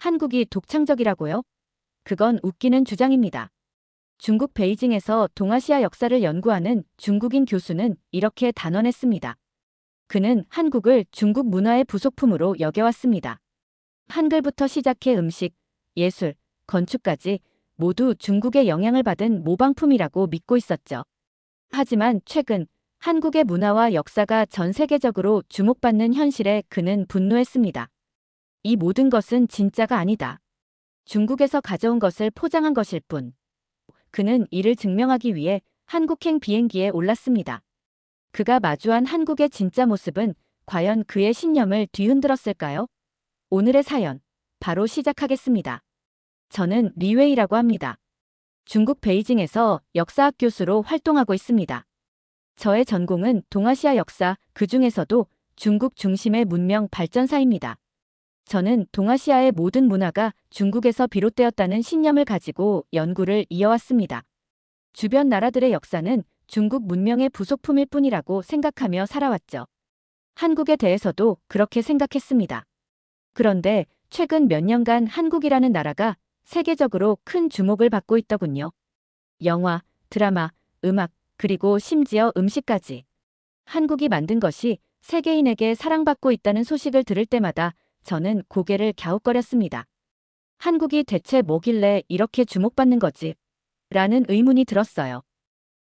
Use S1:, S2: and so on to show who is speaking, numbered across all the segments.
S1: 한국이 독창적이라고요? 그건 웃기는 주장입니다. 중국 베이징에서 동아시아 역사를 연구하는 중국인 교수는 이렇게 단언했습니다. 그는 한국을 중국 문화의 부속품으로 여겨왔습니다. 한글부터 시작해 음식, 예술, 건축까지 모두 중국의 영향을 받은 모방품이라고 믿고 있었죠. 하지만 최근 한국의 문화와 역사가 전 세계적으로 주목받는 현실에 그는 분노했습니다. 이 모든 것은 진짜가 아니다. 중국에서 가져온 것을 포장한 것일 뿐. 그는 이를 증명하기 위해 한국행 비행기에 올랐습니다. 그가 마주한 한국의 진짜 모습은 과연 그의 신념을 뒤흔들었을까요? 오늘의 사연, 바로 시작하겠습니다. 저는 리웨이라고 합니다. 중국 베이징에서 역사학 교수로 활동하고 있습니다. 저의 전공은 동아시아 역사, 그 중에서도 중국 중심의 문명 발전사입니다. 저는 동아시아의 모든 문화가 중국에서 비롯되었다는 신념을 가지고 연구를 이어왔습니다. 주변 나라들의 역사는 중국 문명의 부속품일 뿐이라고 생각하며 살아왔죠. 한국에 대해서도 그렇게 생각했습니다. 그런데 최근 몇 년간 한국이라는 나라가 세계적으로 큰 주목을 받고 있더군요. 영화, 드라마, 음악, 그리고 심지어 음식까지. 한국이 만든 것이 세계인에게 사랑받고 있다는 소식을 들을 때마다 저는 고개를 갸웃거렸습니다. 한국이 대체 뭐길래 이렇게 주목받는 거지? 라는 의문이 들었어요.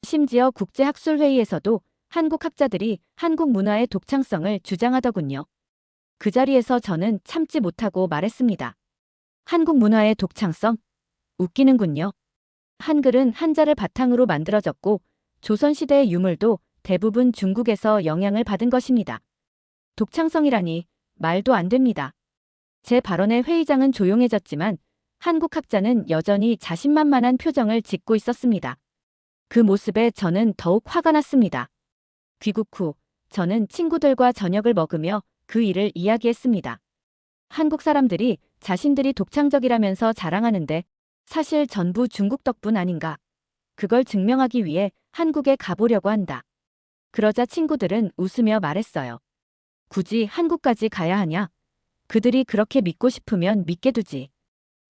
S1: 심지어 국제학술회의에서도 한국 학자들이 한국 문화의 독창성을 주장하더군요. 그 자리에서 저는 참지 못하고 말했습니다. 한국 문화의 독창성? 웃기는군요. 한글은 한자를 바탕으로 만들어졌고 조선시대의 유물도 대부분 중국에서 영향을 받은 것입니다. 독창성이라니 말도 안 됩니다. 제 발언에 회의장은 조용해졌지만 한국 학자는 여전히 자신만만한 표정을 짓고 있었습니다. 그 모습에 저는 더욱 화가 났습니다. 귀국 후 저는 친구들과 저녁을 먹으며 그 일을 이야기했습니다. 한국 사람들이 자신들이 독창적이라면서 자랑하는데 사실 전부 중국 덕분 아닌가. 그걸 증명하기 위해 한국에 가보려고 한다. 그러자 친구들은 웃으며 말했어요. 굳이 한국까지 가야 하냐? 그들이 그렇게 믿고 싶으면 믿게 두지.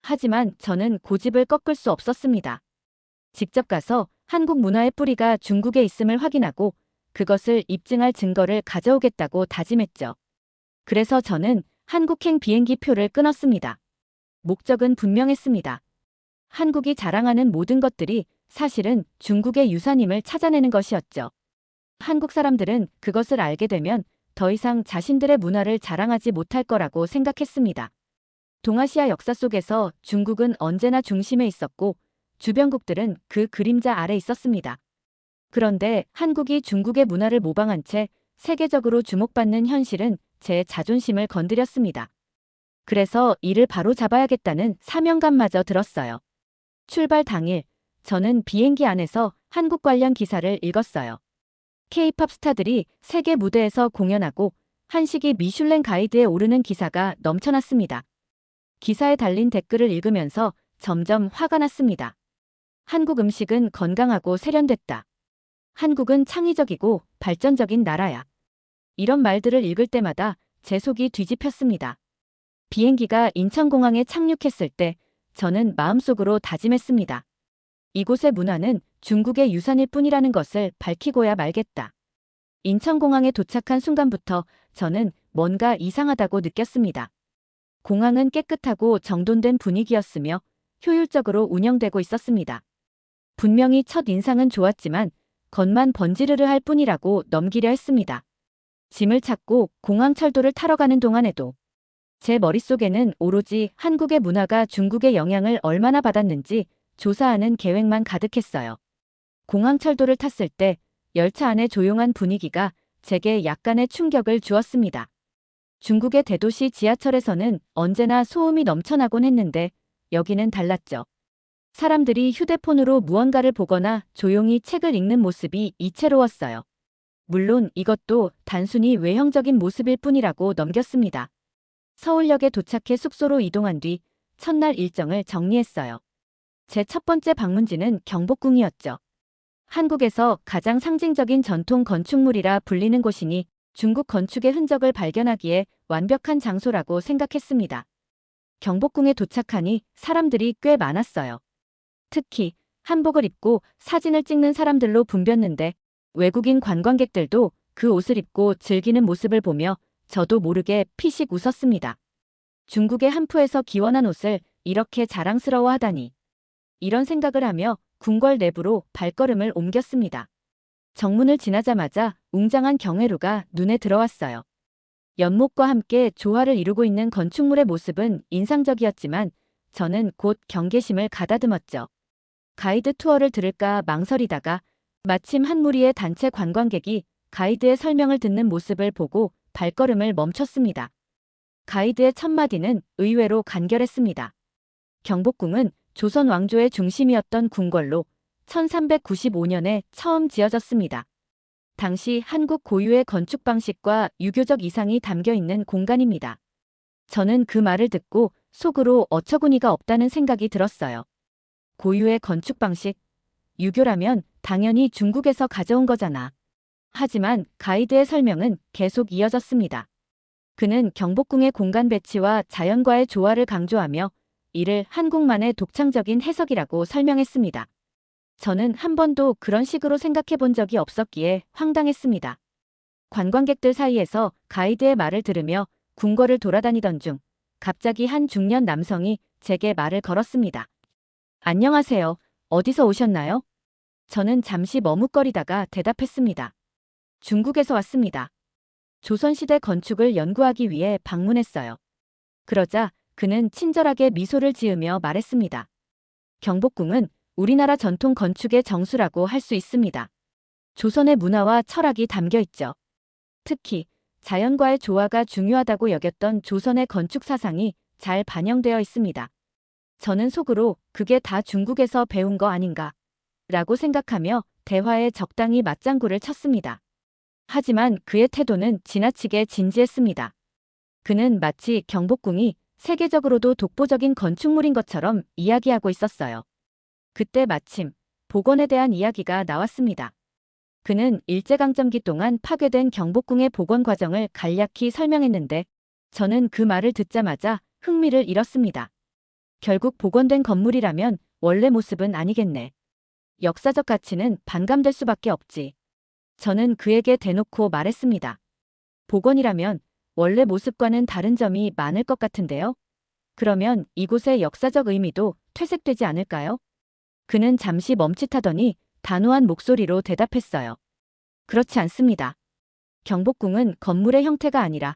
S1: 하지만 저는 고집을 꺾을 수 없었습니다. 직접 가서 한국 문화의 뿌리가 중국에 있음을 확인하고 그것을 입증할 증거를 가져오겠다고 다짐했죠. 그래서 저는 한국행 비행기 표를 끊었습니다. 목적은 분명했습니다. 한국이 자랑하는 모든 것들이 사실은 중국의 유산임을 찾아내는 것이었죠. 한국 사람들은 그것을 알게 되면 더 이상 자신들의 문화를 자랑하지 못할 거라고 생각했습니다. 동아시아 역사 속에서 중국은 언제나 중심에 있었고 주변국들은 그 그림자 아래 있었습니다. 그런데 한국이 중국의 문화를 모방한 채 세계적으로 주목받는 현실은 제 자존심을 건드렸습니다. 그래서 이를 바로 잡아야겠다는 사명감마저 들었어요. 출발 당일, 저는 비행기 안에서 한국 관련 기사를 읽었어요. K-팝 스타들이 세계 무대에서 공연하고 한식이 미슐랭 가이드에 오르는 기사가 넘쳐났습니다. 기사에 달린 댓글을 읽으면서 점점 화가 났습니다. 한국 음식은 건강하고 세련됐다. 한국은 창의적이고 발전적인 나라야. 이런 말들을 읽을 때마다 제 속이 뒤집혔습니다. 비행기가 인천공항에 착륙했을 때 저는 마음속으로 다짐했습니다. 이곳의 문화는 중국의 유산일 뿐이라는 것을 밝히고야 말겠다. 인천공항에 도착한 순간부터 저는 뭔가 이상하다고 느꼈습니다. 공항은 깨끗하고 정돈된 분위기였으며 효율적으로 운영되고 있었습니다. 분명히 첫 인상은 좋았지만 겉만 번지르르 할 뿐이라고 넘기려 했습니다. 짐을 찾고 공항 철도를 타러 가는 동안에도 제 머릿속에는 오로지 한국의 문화가 중국의 영향을 얼마나 받았는지 조사하는 계획만 가득했어요. 공항 철도를 탔을 때 열차 안의 조용한 분위기가 제게 약간의 충격을 주었습니다. 중국의 대도시 지하철에서는 언제나 소음이 넘쳐나곤 했는데 여기는 달랐죠. 사람들이 휴대폰으로 무언가를 보거나 조용히 책을 읽는 모습이 이채로웠어요. 물론 이것도 단순히 외형적인 모습일 뿐이라고 넘겼습니다. 서울역에 도착해 숙소로 이동한 뒤 첫날 일정을 정리했어요. 제 첫 번째 방문지는 경복궁이었죠. 한국에서 가장 상징적인 전통 건축물이라 불리는 곳이니 중국 건축의 흔적을 발견하기에 완벽한 장소라고 생각했습니다. 경복궁에 도착하니 사람들이 꽤 많았어요. 특히 한복을 입고 사진을 찍는 사람들로 붐볐는데 외국인 관광객들도 그 옷을 입고 즐기는 모습을 보며 저도 모르게 피식 웃었습니다. 중국의 한푸에서 기원한 옷을 이렇게 자랑스러워하다니. 이런 생각을 하며 궁궐 내부로 발걸음을 옮겼습니다. 정문을 지나자마자 웅장한 경회루가 눈에 들어왔어요. 연못과 함께 조화를 이루고 있는 건축물의 모습은 인상적이었지만 저는 곧 경계심을 가다듬었죠. 가이드 투어를 들을까 망설이다가 마침 한 무리의 단체 관광객이 가이드의 설명을 듣는 모습을 보고 발걸음을 멈췄습니다. 가이드의 첫마디는 의외로 간결했습니다. 경복궁은 조선 왕조의 중심이었던 궁궐로 1395년에 처음 지어졌습니다. 당시 한국 고유의 건축 방식과 유교적 이상이 담겨 있는 공간입니다. 저는 그 말을 듣고 속으로 어처구니가 없다는 생각이 들었어요. 고유의 건축 방식, 유교라면 당연히 중국에서 가져온 거잖아. 하지만 가이드의 설명은 계속 이어졌습니다. 그는 경복궁의 공간 배치와 자연과의 조화를 강조하며 이를 한국만의 독창적인 해석이라고 설명했습니다. 저는 한 번도 그런 식으로 생각해 본 적이 없었기에 황당했습니다. 관광객들 사이에서 가이드의 말을 들으며 궁궐을 돌아다니던 중 갑자기 한 중년 남성이 제게 말을 걸었습니다. 안녕하세요. 어디서 오셨나요? 저는 잠시 머뭇거리다가 대답했습니다. 중국에서 왔습니다. 조선시대 건축을 연구하기 위해 방문했어요. 그러자 그는 친절하게 미소를 지으며 말했습니다. 경복궁은 우리나라 전통 건축의 정수라고 할 수 있습니다. 조선의 문화와 철학이 담겨 있죠. 특히 자연과의 조화가 중요하다고 여겼던 조선의 건축 사상이 잘 반영되어 있습니다. 저는 속으로 그게 다 중국에서 배운 거 아닌가 라고 생각하며 대화에 적당히 맞장구를 쳤습니다. 하지만 그의 태도는 지나치게 진지했습니다. 그는 마치 경복궁이 세계적으로도 독보적인 건축물인 것처럼 이야기하고 있었어요. 그때 마침 복원에 대한 이야기가 나왔습니다. 그는 일제강점기 동안 파괴된 경복궁의 복원 과정을 간략히 설명했는데 저는 그 말을 듣자마자 흥미를 잃었습니다. 결국 복원된 건물이라면 원래 모습은 아니겠네. 역사적 가치는 반감될 수밖에 없지. 저는 그에게 대놓고 말했습니다. 복원이라면 원래 모습과는 다른 점이 많을 것 같은데요. 그러면 이곳의 역사적 의미도 퇴색되지 않을까요? 그는 잠시 멈칫하더니 단호한 목소리로 대답했어요. 그렇지 않습니다. 경복궁은 건물의 형태가 아니라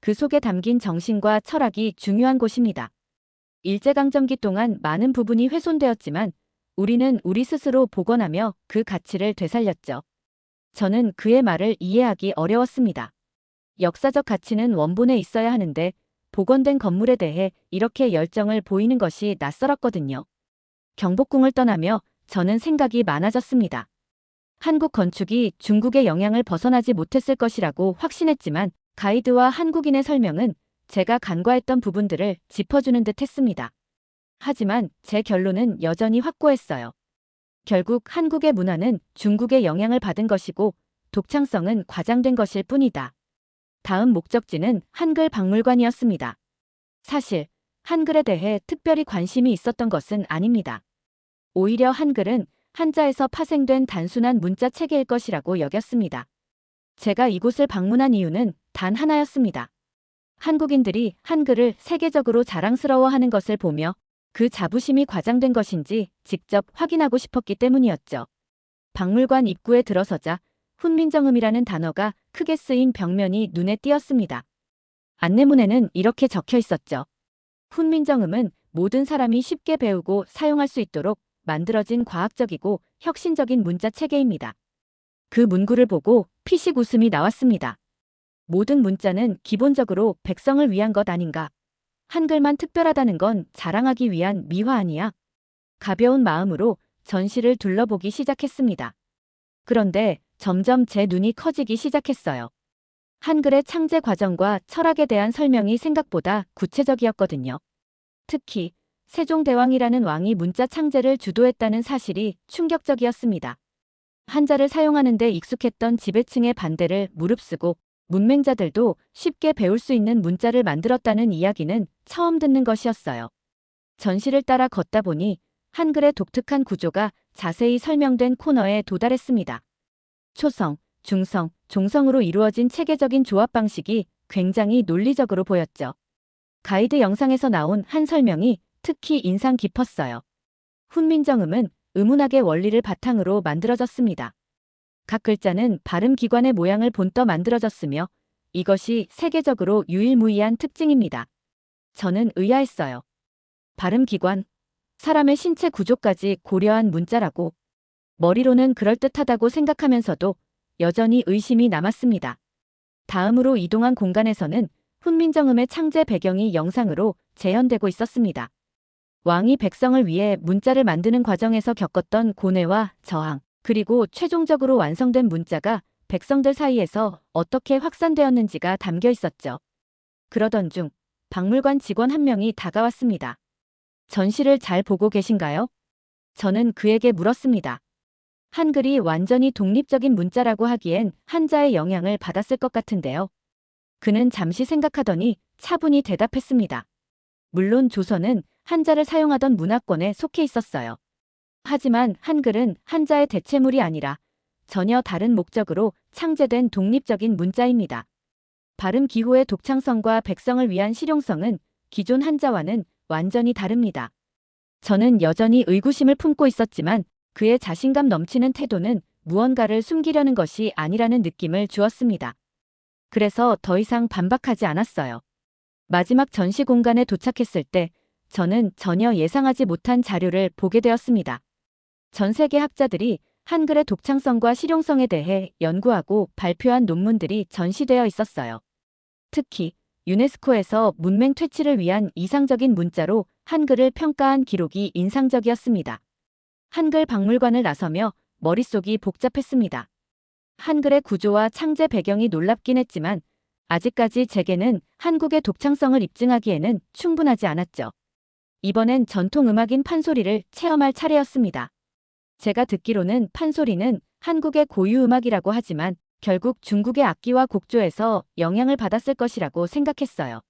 S1: 그 속에 담긴 정신과 철학이 중요한 곳입니다. 일제강점기 동안 많은 부분이 훼손되었지만 우리는 우리 스스로 복원하며 그 가치를 되살렸죠. 저는 그의 말을 이해하기 어려웠습니다. 역사적 가치는 원본에 있어야 하는데 복원된 건물에 대해 이렇게 열정을 보이는 것이 낯설었거든요. 경복궁을 떠나며 저는 생각이 많아졌습니다. 한국 건축이 중국의 영향을 벗어나지 못했을 것이라고 확신했지만 가이드와 한국인의 설명은 제가 간과했던 부분들을 짚어주는 듯 했습니다. 하지만 제 결론은 여전히 확고했어요. 결국 한국의 문화는 중국의 영향을 받은 것이고 독창성은 과장된 것일 뿐이다. 다음 목적지는 한글 박물관이었습니다. 사실 한글에 대해 특별히 관심이 있었던 것은 아닙니다. 오히려 한글은 한자에서 파생된 단순한 문자 체계일 것이라고 여겼습니다. 제가 이곳을 방문한 이유는 단 하나였습니다. 한국인들이 한글을 세계적으로 자랑스러워하는 것을 보며 그 자부심이 과장된 것인지 직접 확인하고 싶었기 때문이었죠. 박물관 입구에 들어서자 훈민정음이라는 단어가 크게 쓰인 벽면이 눈에 띄었습니다. 안내문에는 이렇게 적혀 있었죠. 훈민정음은 모든 사람이 쉽게 배우고 사용할 수 있도록 만들어진 과학적이고 혁신적인 문자 체계입니다. 그 문구를 보고 피식 웃음이 나왔습니다. 모든 문자는 기본적으로 백성을 위한 것 아닌가. 한글만 특별하다는 건 자랑하기 위한 미화 아니야. 가벼운 마음으로 전시를 둘러보기 시작했습니다. 그런데 점점 제 눈이 커지기 시작했어요. 한글의 창제 과정과 철학에 대한 설명이 생각보다 구체적이었거든요. 특히 세종대왕이라는 왕이 문자 창제를 주도했다는 사실이 충격적이었습니다. 한자를 사용하는 데 익숙했던 지배층의 반대를 무릅쓰고 문맹자들도 쉽게 배울 수 있는 문자를 만들었다는 이야기는 처음 듣는 것이었어요. 전시를 따라 걷다 보니 한글의 독특한 구조가 자세히 설명된 코너에 도달했습니다. 초성, 중성, 종성으로 이루어진 체계적인 조합 방식이 굉장히 논리적으로 보였죠. 가이드 영상에서 나온 한 설명이 특히 인상 깊었어요. 훈민정음은 음운학의 원리를 바탕으로 만들어졌습니다. 각 글자는 발음 기관의 모양을 본떠 만들어졌으며 이것이 세계적으로 유일무이한 특징입니다. 저는 의아했어요. 발음 기관, 사람의 신체 구조까지 고려한 문자라고. 머리로는 그럴듯하다고 생각하면서도 여전히 의심이 남았습니다. 다음으로 이동한 공간에서는 훈민정음의 창제 배경이 영상으로 재현되고 있었습니다. 왕이 백성을 위해 문자를 만드는 과정에서 겪었던 고뇌와 저항, 그리고 최종적으로 완성된 문자가 백성들 사이에서 어떻게 확산되었는지가 담겨 있었죠. 그러던 중 박물관 직원 한 명이 다가왔습니다. 전시를 잘 보고 계신가요? 저는 그에게 물었습니다. 한글이 완전히 독립적인 문자라고 하기엔 한자의 영향을 받았을 것 같은데요. 그는 잠시 생각하더니 차분히 대답했습니다. 물론 조선은 한자를 사용하던 문화권에 속해 있었어요. 하지만 한글은 한자의 대체물이 아니라 전혀 다른 목적으로 창제된 독립적인 문자입니다. 발음 기호의 독창성과 백성을 위한 실용성은 기존 한자와는 완전히 다릅니다. 저는 여전히 의구심을 품고 있었지만 그의 자신감 넘치는 태도는 무언가를 숨기려는 것이 아니라는 느낌을 주었습니다. 그래서 더 이상 반박하지 않았어요. 마지막 전시 공간에 도착했을 때 저는 전혀 예상하지 못한 자료를 보게 되었습니다. 전 세계 학자들이 한글의 독창성과 실용성에 대해 연구하고 발표한 논문들이 전시되어 있었어요. 특히 유네스코에서 문맹 퇴치를 위한 이상적인 문자로 한글을 평가한 기록이 인상적이었습니다. 한글 박물관을 나서며 머릿속이 복잡했습니다. 한글의 구조와 창제 배경이 놀랍긴 했지만 아직까지 제게는 한국의 독창성을 입증하기에는 충분하지 않았죠. 이번엔 전통 음악인 판소리를 체험할 차례였습니다. 제가 듣기로는 판소리는 한국의 고유 음악이라고 하지만 결국 중국의 악기와 곡조에서 영향을 받았을 것이라고 생각했어요.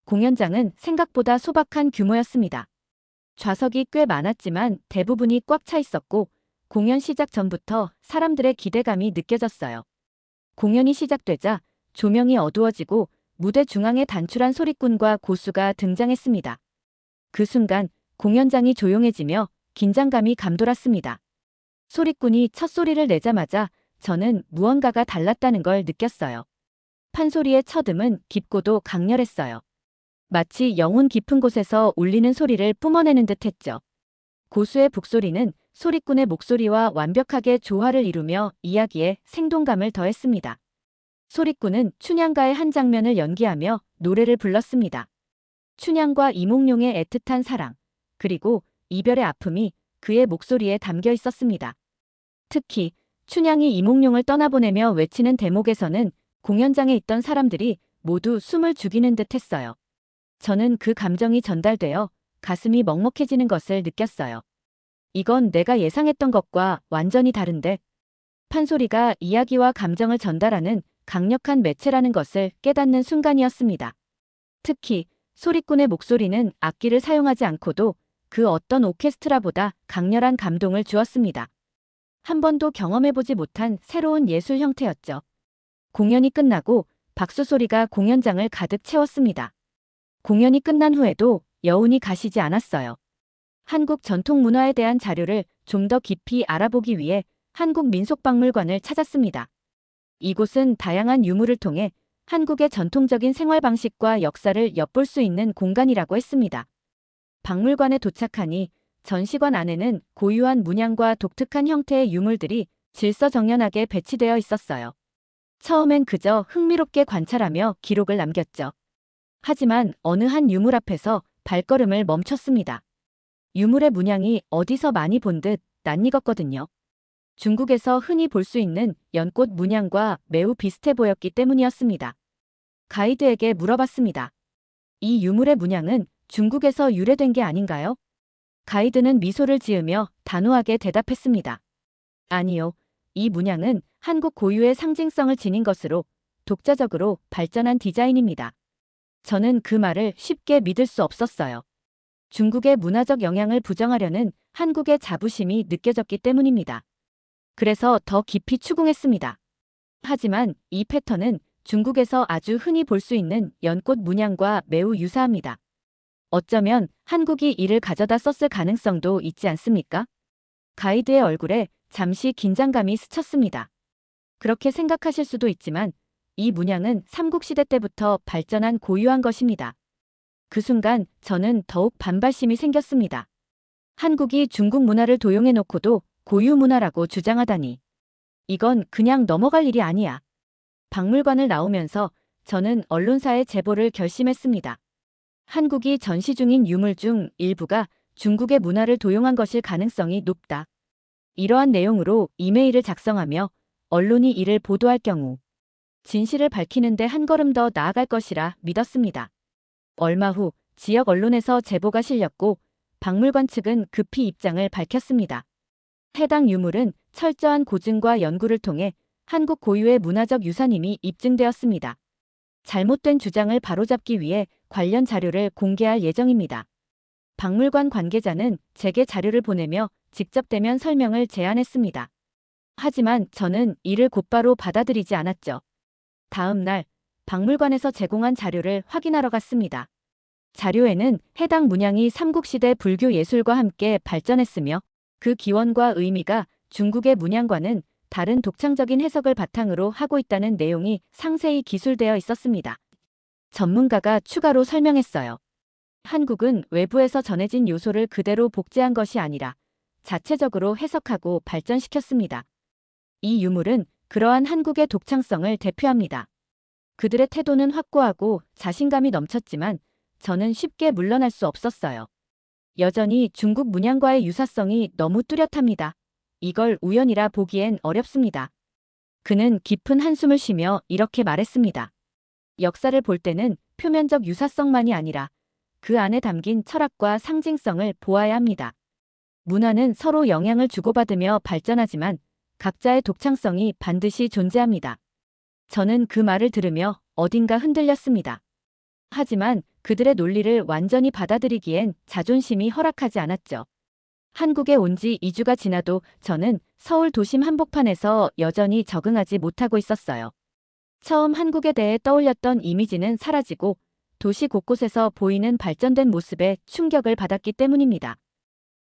S1: 공연장은 생각보다 소박한 규모였습니다. 좌석이 꽤 많았지만 대부분이 꽉 차 있었고 공연 시작 전부터 사람들의 기대감이 느껴졌어요. 공연이 시작되자 조명이 어두워지고 무대 중앙에 단출한 소리꾼과 고수가 등장했습니다. 그 순간 공연장이 조용해지며 긴장감이 감돌았습니다. 소리꾼이 첫 소리를 내자마자 저는 무언가가 달랐다는 걸 느꼈어요. 판소리의 첫 음은 깊고도 강렬했어요. 마치 영혼 깊은 곳에서 울리는 소리를 뿜어내는 듯 했죠. 고수의 북소리는 소리꾼의 목소리와 완벽하게 조화를 이루며 이야기에 생동감을 더했습니다. 소리꾼은 춘향가의 한 장면을 연기하며 노래를 불렀습니다. 춘향과 이몽룡의 애틋한 사랑, 그리고 이별의 아픔이 그의 목소리에 담겨 있었습니다. 특히 춘향이 이몽룡을 떠나보내며 외치는 대목에서는 공연장에 있던 사람들이 모두 숨을 죽이는 듯 했어요. 저는 그 감정이 전달되어 가슴이 먹먹해지는 것을 느꼈어요. 이건 내가 예상했던 것과 완전히 다른데, 판소리가 이야기와 감정을 전달하는 강력한 매체라는 것을 깨닫는 순간이었습니다. 특히 소리꾼의 목소리는 악기를 사용하지 않고도 그 어떤 오케스트라보다 강렬한 감동을 주었습니다. 한 번도 경험해보지 못한 새로운 예술 형태였죠. 공연이 끝나고 박수 소리가 공연장을 가득 채웠습니다. 공연이 끝난 후에도 여운이 가시지 않았어요. 한국 전통 문화에 대한 자료를 좀 더 깊이 알아보기 위해 한국민속박물관을 찾았습니다. 이곳은 다양한 유물을 통해 한국의 전통적인 생활 방식과 역사를 엿볼 수 있는 공간이라고 했습니다. 박물관에 도착하니 전시관 안에는 고유한 문양과 독특한 형태의 유물들이 질서정연하게 배치되어 있었어요. 처음엔 그저 흥미롭게 관찰하며 기록을 남겼죠. 하지만 어느 한 유물 앞에서 발걸음을 멈췄습니다. 유물의 문양이 어디서 많이 본 듯 낯익었거든요. 중국에서 흔히 볼 수 있는 연꽃 문양과 매우 비슷해 보였기 때문이었습니다. 가이드에게 물어봤습니다. 이 유물의 문양은 중국에서 유래된 게 아닌가요? 가이드는 미소를 지으며 단호하게 대답했습니다. 아니요. 이 문양은 한국 고유의 상징성을 지닌 것으로 독자적으로 발전한 디자인입니다. 저는 그 말을 쉽게 믿을 수 없었어요. 중국의 문화적 영향을 부정하려는 한국의 자부심이 느껴졌기 때문입니다. 그래서 더 깊이 추궁했습니다. 하지만 이 패턴은 중국에서 아주 흔히 볼 수 있는 연꽃 문양과 매우 유사합니다. 어쩌면 한국이 이를 가져다 썼을 가능성도 있지 않습니까? 가이드의 얼굴에 잠시 긴장감이 스쳤습니다. 그렇게 생각하실 수도 있지만 이 문양은 삼국시대 때부터 발전한 고유한 것입니다. 그 순간 저는 더욱 반발심이 생겼습니다. 한국이 중국 문화를 도용해 놓고도 고유 문화라고 주장하다니. 이건 그냥 넘어갈 일이 아니야. 박물관을 나오면서 저는 언론사에 제보를 결심했습니다. 한국이 전시 중인 유물 중 일부가 중국의 문화를 도용한 것일 가능성이 높다. 이러한 내용으로 이메일을 작성하며 언론이 이를 보도할 경우 진실을 밝히는데 한 걸음 더 나아갈 것이라 믿었습니다. 얼마 후 지역 언론에서 제보가 실렸고 박물관 측은 급히 입장을 밝혔습니다. 해당 유물은 철저한 고증과 연구를 통해 한국 고유의 문화적 유산임이 입증되었습니다. 잘못된 주장을 바로잡기 위해 관련 자료를 공개할 예정입니다. 박물관 관계자는 제게 자료를 보내며 직접 대면 설명을 제안했습니다. 하지만 저는 이를 곧바로 받아들이지 않았죠. 다음 날 박물관에서 제공한 자료를 확인하러 갔습니다. 자료에는 해당 문양이 삼국시대 불교 예술과 함께 발전했으며 그 기원과 의미가 중국의 문양과는 다른 독창적인 해석을 바탕으로 하고 있다는 내용이 상세히 기술되어 있었습니다. 전문가가 추가로 설명했어요. 한국은 외부에서 전해진 요소를 그대로 복제한 것이 아니라 자체적으로 해석하고 발전시켰습니다. 이 유물은 그러한 한국의 독창성을 대표합니다. 그들의 태도는 확고하고 자신감이 넘쳤지만 저는 쉽게 물러날 수 없었어요. 여전히 중국 문양과의 유사성이 너무 뚜렷합니다. 이걸 우연이라 보기엔 어렵습니다. 그는 깊은 한숨을 쉬며 이렇게 말했습니다. 역사를 볼 때는 표면적 유사성만이 아니라 그 안에 담긴 철학과 상징성을 보아야 합니다. 문화는 서로 영향을 주고받으며 발전하지만 각자의 독창성이 반드시 존재합니다. 저는 그 말을 들으며 어딘가 흔들렸습니다. 하지만 그들의 논리를 완전히 받아들이기엔 자존심이 허락하지 않았죠. 한국에 온 지 2주가 지나도 저는 서울 도심 한복판에서 여전히 적응하지 못하고 있었어요. 처음 한국에 대해 떠올렸던 이미지는 사라지고 도시 곳곳에서 보이는 발전된 모습에 충격을 받았기 때문입니다.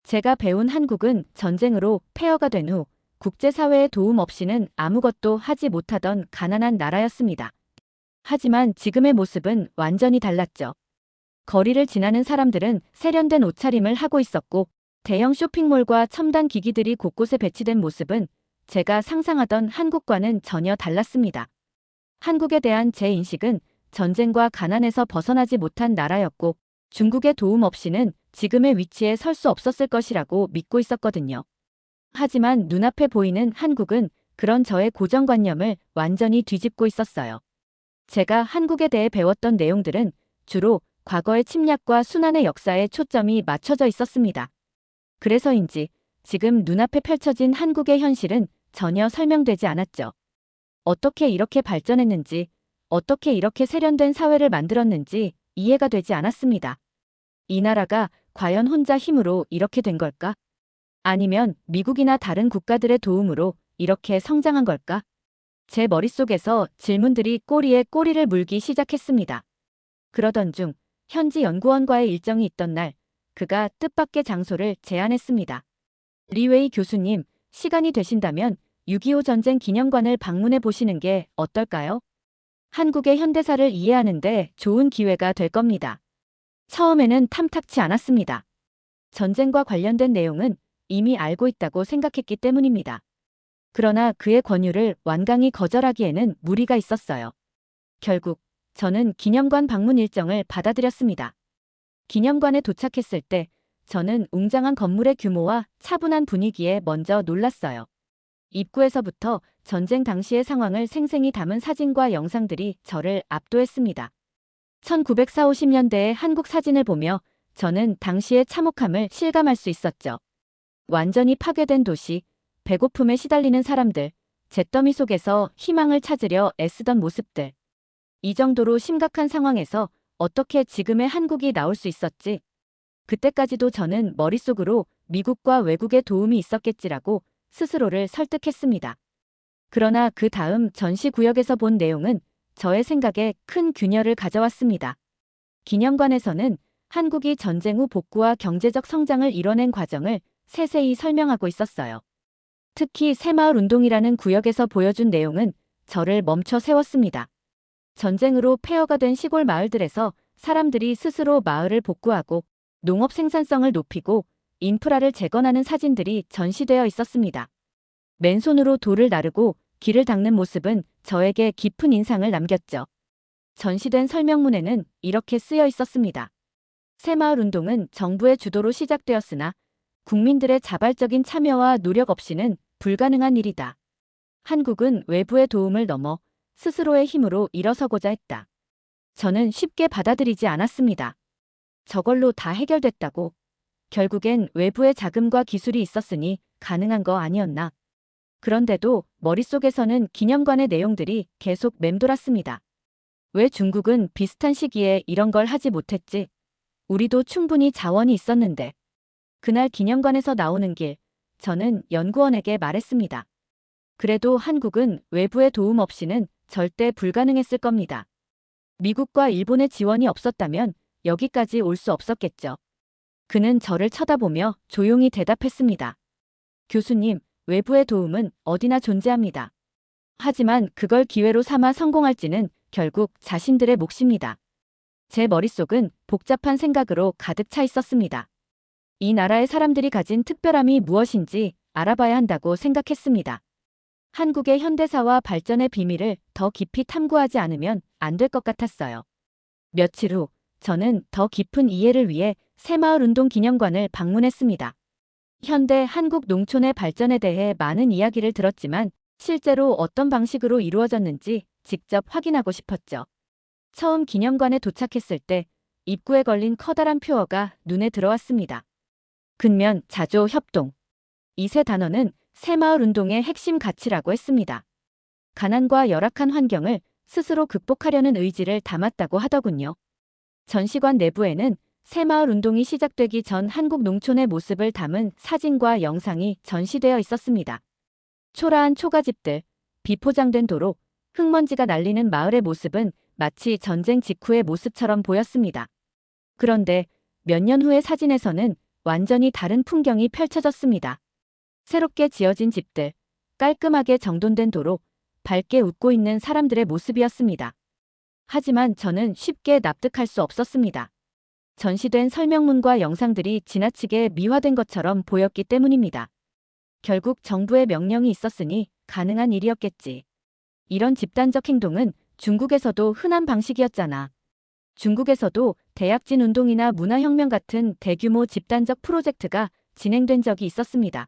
S1: 제가 배운 한국은 전쟁으로 폐허가 된 후 국제사회의 도움 없이는 아무것도 하지 못하던 가난한 나라였습니다. 하지만 지금의 모습은 완전히 달랐죠. 거리를 지나는 사람들은 세련된 옷차림을 하고 있었고 대형 쇼핑몰과 첨단 기기들이 곳곳에 배치된 모습은 제가 상상하던 한국과는 전혀 달랐습니다. 한국에 대한 제 인식은 전쟁과 가난에서 벗어나지 못한 나라였고 중국의 도움 없이는 지금의 위치에 설 수 없었을 것이라고 믿고 있었거든요. 하지만 눈앞에 보이는 한국은 그런 저의 고정관념을 완전히 뒤집고 있었어요. 제가 한국에 대해 배웠던 내용들은 주로 과거의 침략과 순환의 역사에 초점이 맞춰져 있었습니다. 그래서인지 지금 눈앞에 펼쳐진 한국의 현실은 전혀 설명되지 않았죠. 어떻게 이렇게 발전했는지, 어떻게 이렇게 세련된 사회를 만들었는지 이해가 되지 않았습니다. 이 나라가 과연 혼자 힘으로 이렇게 된 걸까? 아니면 미국이나 다른 국가들의 도움으로 이렇게 성장한 걸까? 제 머릿속에서 질문들이 꼬리에 꼬리를 물기 시작했습니다. 그러던 중 현지 연구원과의 일정이 있던 날 그가 뜻밖의 장소를 제안했습니다. 리웨이 교수님, 시간이 되신다면 6.25 전쟁 기념관을 방문해 보시는 게 어떨까요? 한국의 현대사를 이해하는데 좋은 기회가 될 겁니다. 처음에는 탐탁치 않았습니다. 전쟁과 관련된 내용은 이미 알고 있다고 생각했기 때문입니다. 그러나 그의 권유를 완강히 거절하기에는 무리가 있었어요. 결국 저는 기념관 방문 일정을 받아들였습니다. 기념관에 도착했을 때 저는 웅장한 건물의 규모와 차분한 분위기에 먼저 놀랐어요. 입구에서부터 전쟁 당시의 상황을 생생히 담은 사진과 영상들이 저를 압도했습니다. 1940~50년대의 한국 사진을 보며 저는 당시의 참혹함을 실감할 수 있었죠. 완전히 파괴된 도시, 배고픔에 시달리는 사람들, 잿더미 속에서 희망을 찾으려 애쓰던 모습들. 이 정도로 심각한 상황에서 어떻게 지금의 한국이 나올 수 있었지? 그때까지도 저는 머릿속으로 미국과 외국의 도움이 있었겠지라고 스스로를 설득했습니다. 그러나 그 다음 전시구역에서 본 내용은 저의 생각에 큰 균열을 가져왔습니다. 기념관에서는 한국이 전쟁 후 복구와 경제적 성장을 이뤄낸 과정을 세세히 설명하고 있었어요. 특히 새마을 운동이라는 구역에서 보여준 내용은 저를 멈춰 세웠습니다. 전쟁으로 폐허가 된 시골 마을들에서 사람들이 스스로 마을을 복구하고 농업 생산성을 높이고 인프라를 재건하는 사진들이 전시되어 있었습니다. 맨손으로 돌을 나르고 길을 닦는 모습은 저에게 깊은 인상을 남겼죠. 전시된 설명문에는 이렇게 쓰여 있었습니다. 새마을 운동은 정부의 주도로 시작되었으나 국민들의 자발적인 참여와 노력 없이는 불가능한 일이다. 한국은 외부의 도움을 넘어 스스로의 힘으로 일어서고자 했다. 저는 쉽게 받아들이지 않았습니다. 저걸로 다 해결됐다고. 결국엔 외부의 자금과 기술이 있었으니 가능한 거 아니었나. 그런데도 머릿속에서는 기념관의 내용들이 계속 맴돌았습니다. 왜 중국은 비슷한 시기에 이런 걸 하지 못했지? 우리도 충분히 자원이 있었는데. 그날 기념관에서 나오는 길, 저는 연구원에게 말했습니다. 그래도 한국은 외부의 도움 없이는 절대 불가능했을 겁니다. 미국과 일본의 지원이 없었다면 여기까지 올 수 없었겠죠. 그는 저를 쳐다보며 조용히 대답했습니다. 교수님, 외부의 도움은 어디나 존재합니다. 하지만 그걸 기회로 삼아 성공할지는 결국 자신들의 몫입니다. 제 머릿속은 복잡한 생각으로 가득 차 있었습니다. 이 나라의 사람들이 가진 특별함이 무엇인지 알아봐야 한다고 생각했습니다. 한국의 현대사와 발전의 비밀을 더 깊이 탐구하지 않으면 안 될 것 같았어요. 며칠 후 저는 더 깊은 이해를 위해 새마을운동 기념관을 방문했습니다. 현대 한국 농촌의 발전에 대해 많은 이야기를 들었지만 실제로 어떤 방식으로 이루어졌는지 직접 확인하고 싶었죠. 처음 기념관에 도착했을 때 입구에 걸린 커다란 표어가 눈에 들어왔습니다. 근면, 자조, 협동. 이 세 단어는 새마을운동의 핵심 가치라고 했습니다. 가난과 열악한 환경을 스스로 극복하려는 의지를 담았다고 하더군요. 전시관 내부에는 새마을운동이 시작되기 전 한국 농촌의 모습을 담은 사진과 영상이 전시되어 있었습니다. 초라한 초가집들, 비포장된 도로, 흙먼지가 날리는 마을의 모습은 마치 전쟁 직후의 모습처럼 보였습니다. 그런데 몇 년 후의 사진에서는 완전히 다른 풍경이 펼쳐졌습니다. 새롭게 지어진 집들, 깔끔하게 정돈된 도로, 밝게 웃고 있는 사람들의 모습이었습니다. 하지만 저는 쉽게 납득할 수 없었습니다. 전시된 설명문과 영상들이 지나치게 미화된 것처럼 보였기 때문입니다. 결국 정부의 명령이 있었으니 가능한 일이었겠지. 이런 집단적 행동은 중국에서도 흔한 방식이었잖아. 중국에서도 대약진 운동이나 문화혁명 같은 대규모 집단적 프로젝트가 진행된 적이 있었습니다.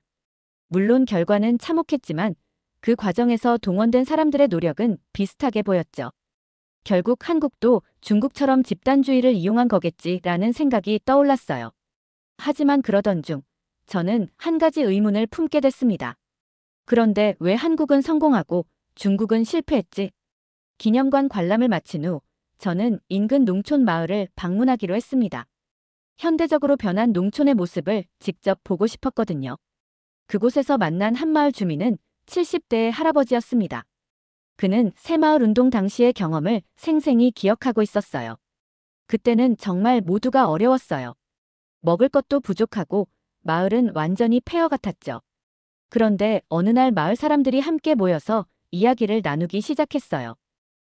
S1: 물론 결과는 참혹했지만 그 과정에서 동원된 사람들의 노력은 비슷하게 보였죠. 결국 한국도 중국처럼 집단주의를 이용한 거겠지라는 생각이 떠올랐어요. 하지만 그러던 중 저는 한 가지 의문을 품게 됐습니다. 그런데 왜 한국은 성공하고 중국은 실패했지? 기념관 관람을 마친 후 저는 인근 농촌 마을을 방문하기로 했습니다. 현대적으로 변한 농촌의 모습을 직접 보고 싶었거든요. 그곳에서 만난 한마을 주민은 70대의 할아버지였습니다. 그는 새마을운동 당시의 경험을 생생히 기억하고 있었어요. 그때는 정말 모두가 어려웠어요. 먹을 것도 부족하고 마을은 완전히 폐허 같았죠. 그런데 어느 날 마을 사람들이 함께 모여서 이야기를 나누기 시작했어요.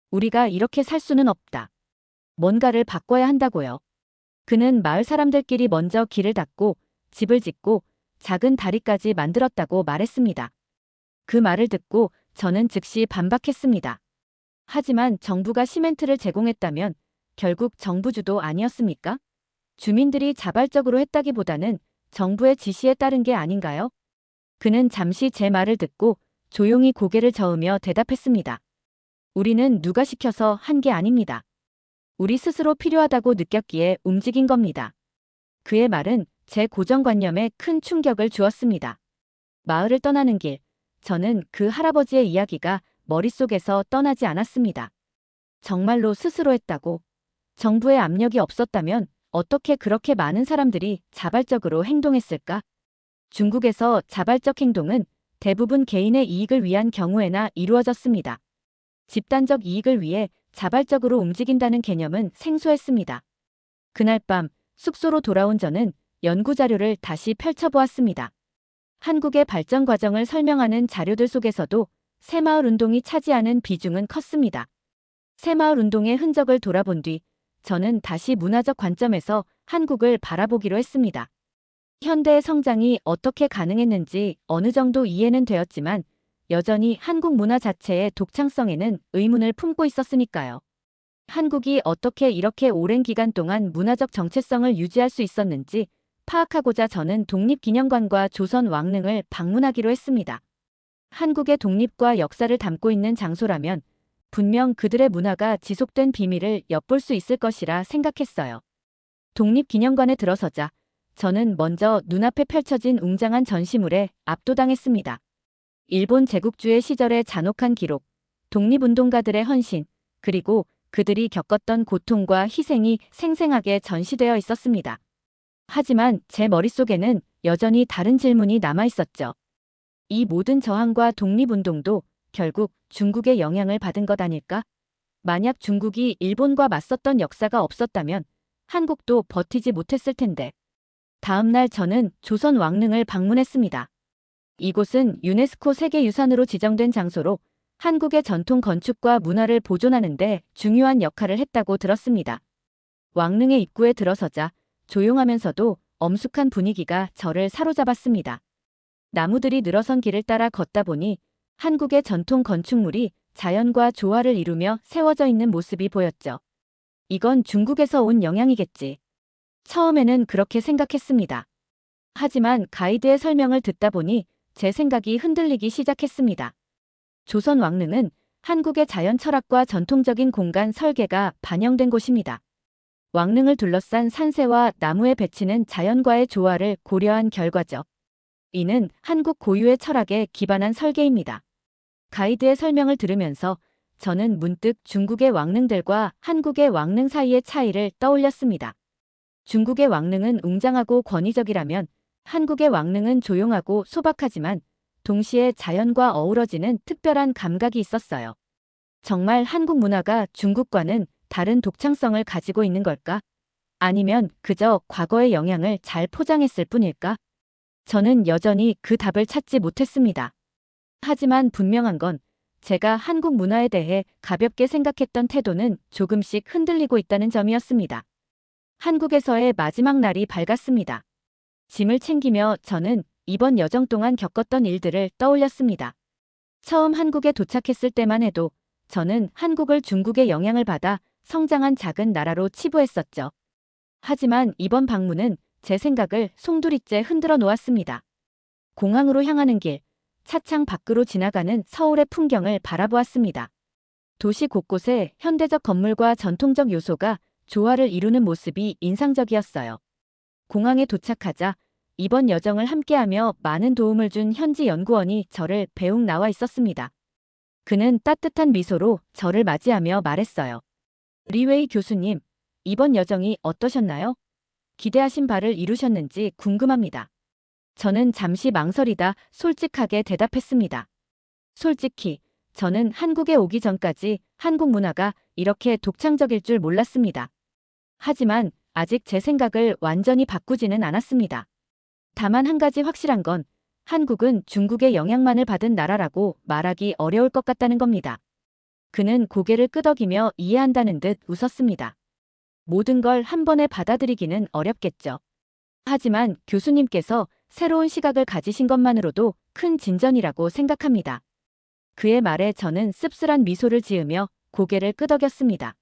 S1: 우리가 이렇게 살 수는 없다. 뭔가를 바꿔야 한다고요. 그는 마을 사람들끼리 먼저 길을 닦고 집을 짓고 작은 다리까지 만들었다고 말했습니다. 그 말을 듣고 저는 즉시 반박했습니다. 하지만 정부가 시멘트를 제공했다면 결국 정부 주도 아니었습니까? 주민들이 자발적으로 했다기보다는 정부의 지시에 따른 게 아닌가요? 그는 잠시 제 말을 듣고 조용히 고개를 저으며 대답했습니다. 우리는 누가 시켜서 한 게 아닙니다. 우리 스스로 필요하다고 느꼈기에 움직인 겁니다. 그의 말은 제 고정관념에 큰 충격을 주었습니다. 마을을 떠나는 길, 저는 그 할아버지의 이야기가 머릿속에서 떠나지 않았습니다. 정말로 스스로 했다고? 정부의 압력이 없었다면 어떻게 그렇게 많은 사람들이 자발적으로 행동했을까? 중국에서 자발적 행동은 대부분 개인의 이익을 위한 경우에나 이루어졌습니다. 집단적 이익을 위해 자발적으로 움직인다는 개념은 생소했습니다. 그날 밤 숙소로 돌아온 저는 연구 자료를 다시 펼쳐보았습니다. 한국의 발전 과정을 설명하는 자료들 속에서도 새마을 운동이 차지하는 비중은 컸습니다. 새마을 운동의 흔적을 돌아본 뒤 저는 다시 문화적 관점에서 한국을 바라보기로 했습니다. 현대의 성장이 어떻게 가능했는지 어느 정도 이해는 되었지만 여전히 한국 문화 자체의 독창성에는 의문을 품고 있었으니까요. 한국이 어떻게 이렇게 오랜 기간 동안 문화적 정체성을 유지할 수 있었는지 파악하고자 저는 독립기념관과 조선 왕릉을 방문하기로 했습니다. 한국의 독립과 역사를 담고 있는 장소라면 분명 그들의 문화가 지속된 비밀을 엿볼 수 있을 것이라 생각했어요. 독립기념관에 들어서자 저는 먼저 눈앞에 펼쳐진 웅장한 전시물에 압도당했습니다. 일본 제국주의 시절의 잔혹한 기록, 독립운동가들의 헌신, 그리고 그들이 겪었던 고통과 희생이 생생하게 전시되어 있었습니다. 하지만 제 머릿속에는 여전히 다른 질문이 남아 있었죠. 이 모든 저항과 독립운동도 결국 중국의 영향을 받은 것 아닐까? 만약 중국이 일본과 맞섰던 역사가 없었다면 한국도 버티지 못했을 텐데. 다음 날 저는 조선 왕릉을 방문했습니다. 이곳은 유네스코 세계유산으로 지정된 장소로 한국의 전통 건축과 문화를 보존하는 데 중요한 역할을 했다고 들었습니다. 왕릉의 입구에 들어서자 조용하면서도 엄숙한 분위기가 저를 사로잡았습니다. 나무들이 늘어선 길을 따라 걷다 보니 한국의 전통 건축물이 자연과 조화를 이루며 세워져 있는 모습이 보였죠. 이건 중국에서 온 영향이겠지. 처음에는 그렇게 생각했습니다. 하지만 가이드의 설명을 듣다 보니 제 생각이 흔들리기 시작했습니다. 조선 왕릉은 한국의 자연 철학과 전통적인 공간 설계가 반영된 곳입니다. 왕릉을 둘러싼 산세와 나무의 배치는 자연과의 조화를 고려한 결과죠. 이는 한국 고유의 철학에 기반한 설계입니다. 가이드의 설명을 들으면서 저는 문득 중국의 왕릉들과 한국의 왕릉 사이의 차이를 떠올렸습니다. 중국의 왕릉은 웅장하고 권위적이라면 한국의 왕릉은 조용하고 소박하지만 동시에 자연과 어우러지는 특별한 감각이 있었어요. 정말 한국 문화가 중국과는 다른 독창성을 가지고 있는 걸까? 아니면 그저 과거의 영향을 잘 포장했을 뿐일까? 저는 여전히 그 답을 찾지 못했습니다. 하지만 분명한 건 제가 한국 문화에 대해 가볍게 생각했던 태도는 조금씩 흔들리고 있다는 점이었습니다. 한국에서의 마지막 날이 밝았습니다. 짐을 챙기며 저는 이번 여정 동안 겪었던 일들을 떠올렸습니다. 처음 한국에 도착했을 때만 해도 저는 한국을 중국의 영향을 받아 성장한 작은 나라로 치부했었죠. 하지만 이번 방문은 제 생각을 송두리째 흔들어 놓았습니다. 공항으로 향하는 길, 차창 밖으로 지나가는 서울의 풍경을 바라보았습니다. 도시 곳곳에 현대적 건물과 전통적 요소가 조화를 이루는 모습이 인상적이었어요. 공항에 도착하자 이번 여정을 함께하며 많은 도움을 준 현지 연구원이 저를 배웅 나와 있었습니다. 그는 따뜻한 미소로 저를 맞이하며 말했어요. 리웨이 교수님, 이번 여정이 어떠셨나요? 기대하신 바를 이루셨는지 궁금합니다. 저는 잠시 망설이다 솔직하게 대답했습니다. 솔직히 저는 한국에 오기 전까지 한국 문화가 이렇게 독창적일 줄 몰랐습니다. 하지만 아직 제 생각을 완전히 바꾸지는 않았습니다. 다만 한 가지 확실한 건 한국은 중국의 영향만을 받은 나라라고 말하기 어려울 것 같다는 겁니다. 그는 고개를 끄덕이며 이해한다는 듯 웃었습니다. 모든 걸 한 번에 받아들이기는 어렵겠죠. 하지만 교수님께서 새로운 시각을 가지신 것만으로도 큰 진전이라고 생각합니다. 그의 말에 저는 씁쓸한 미소를 지으며 고개를 끄덕였습니다.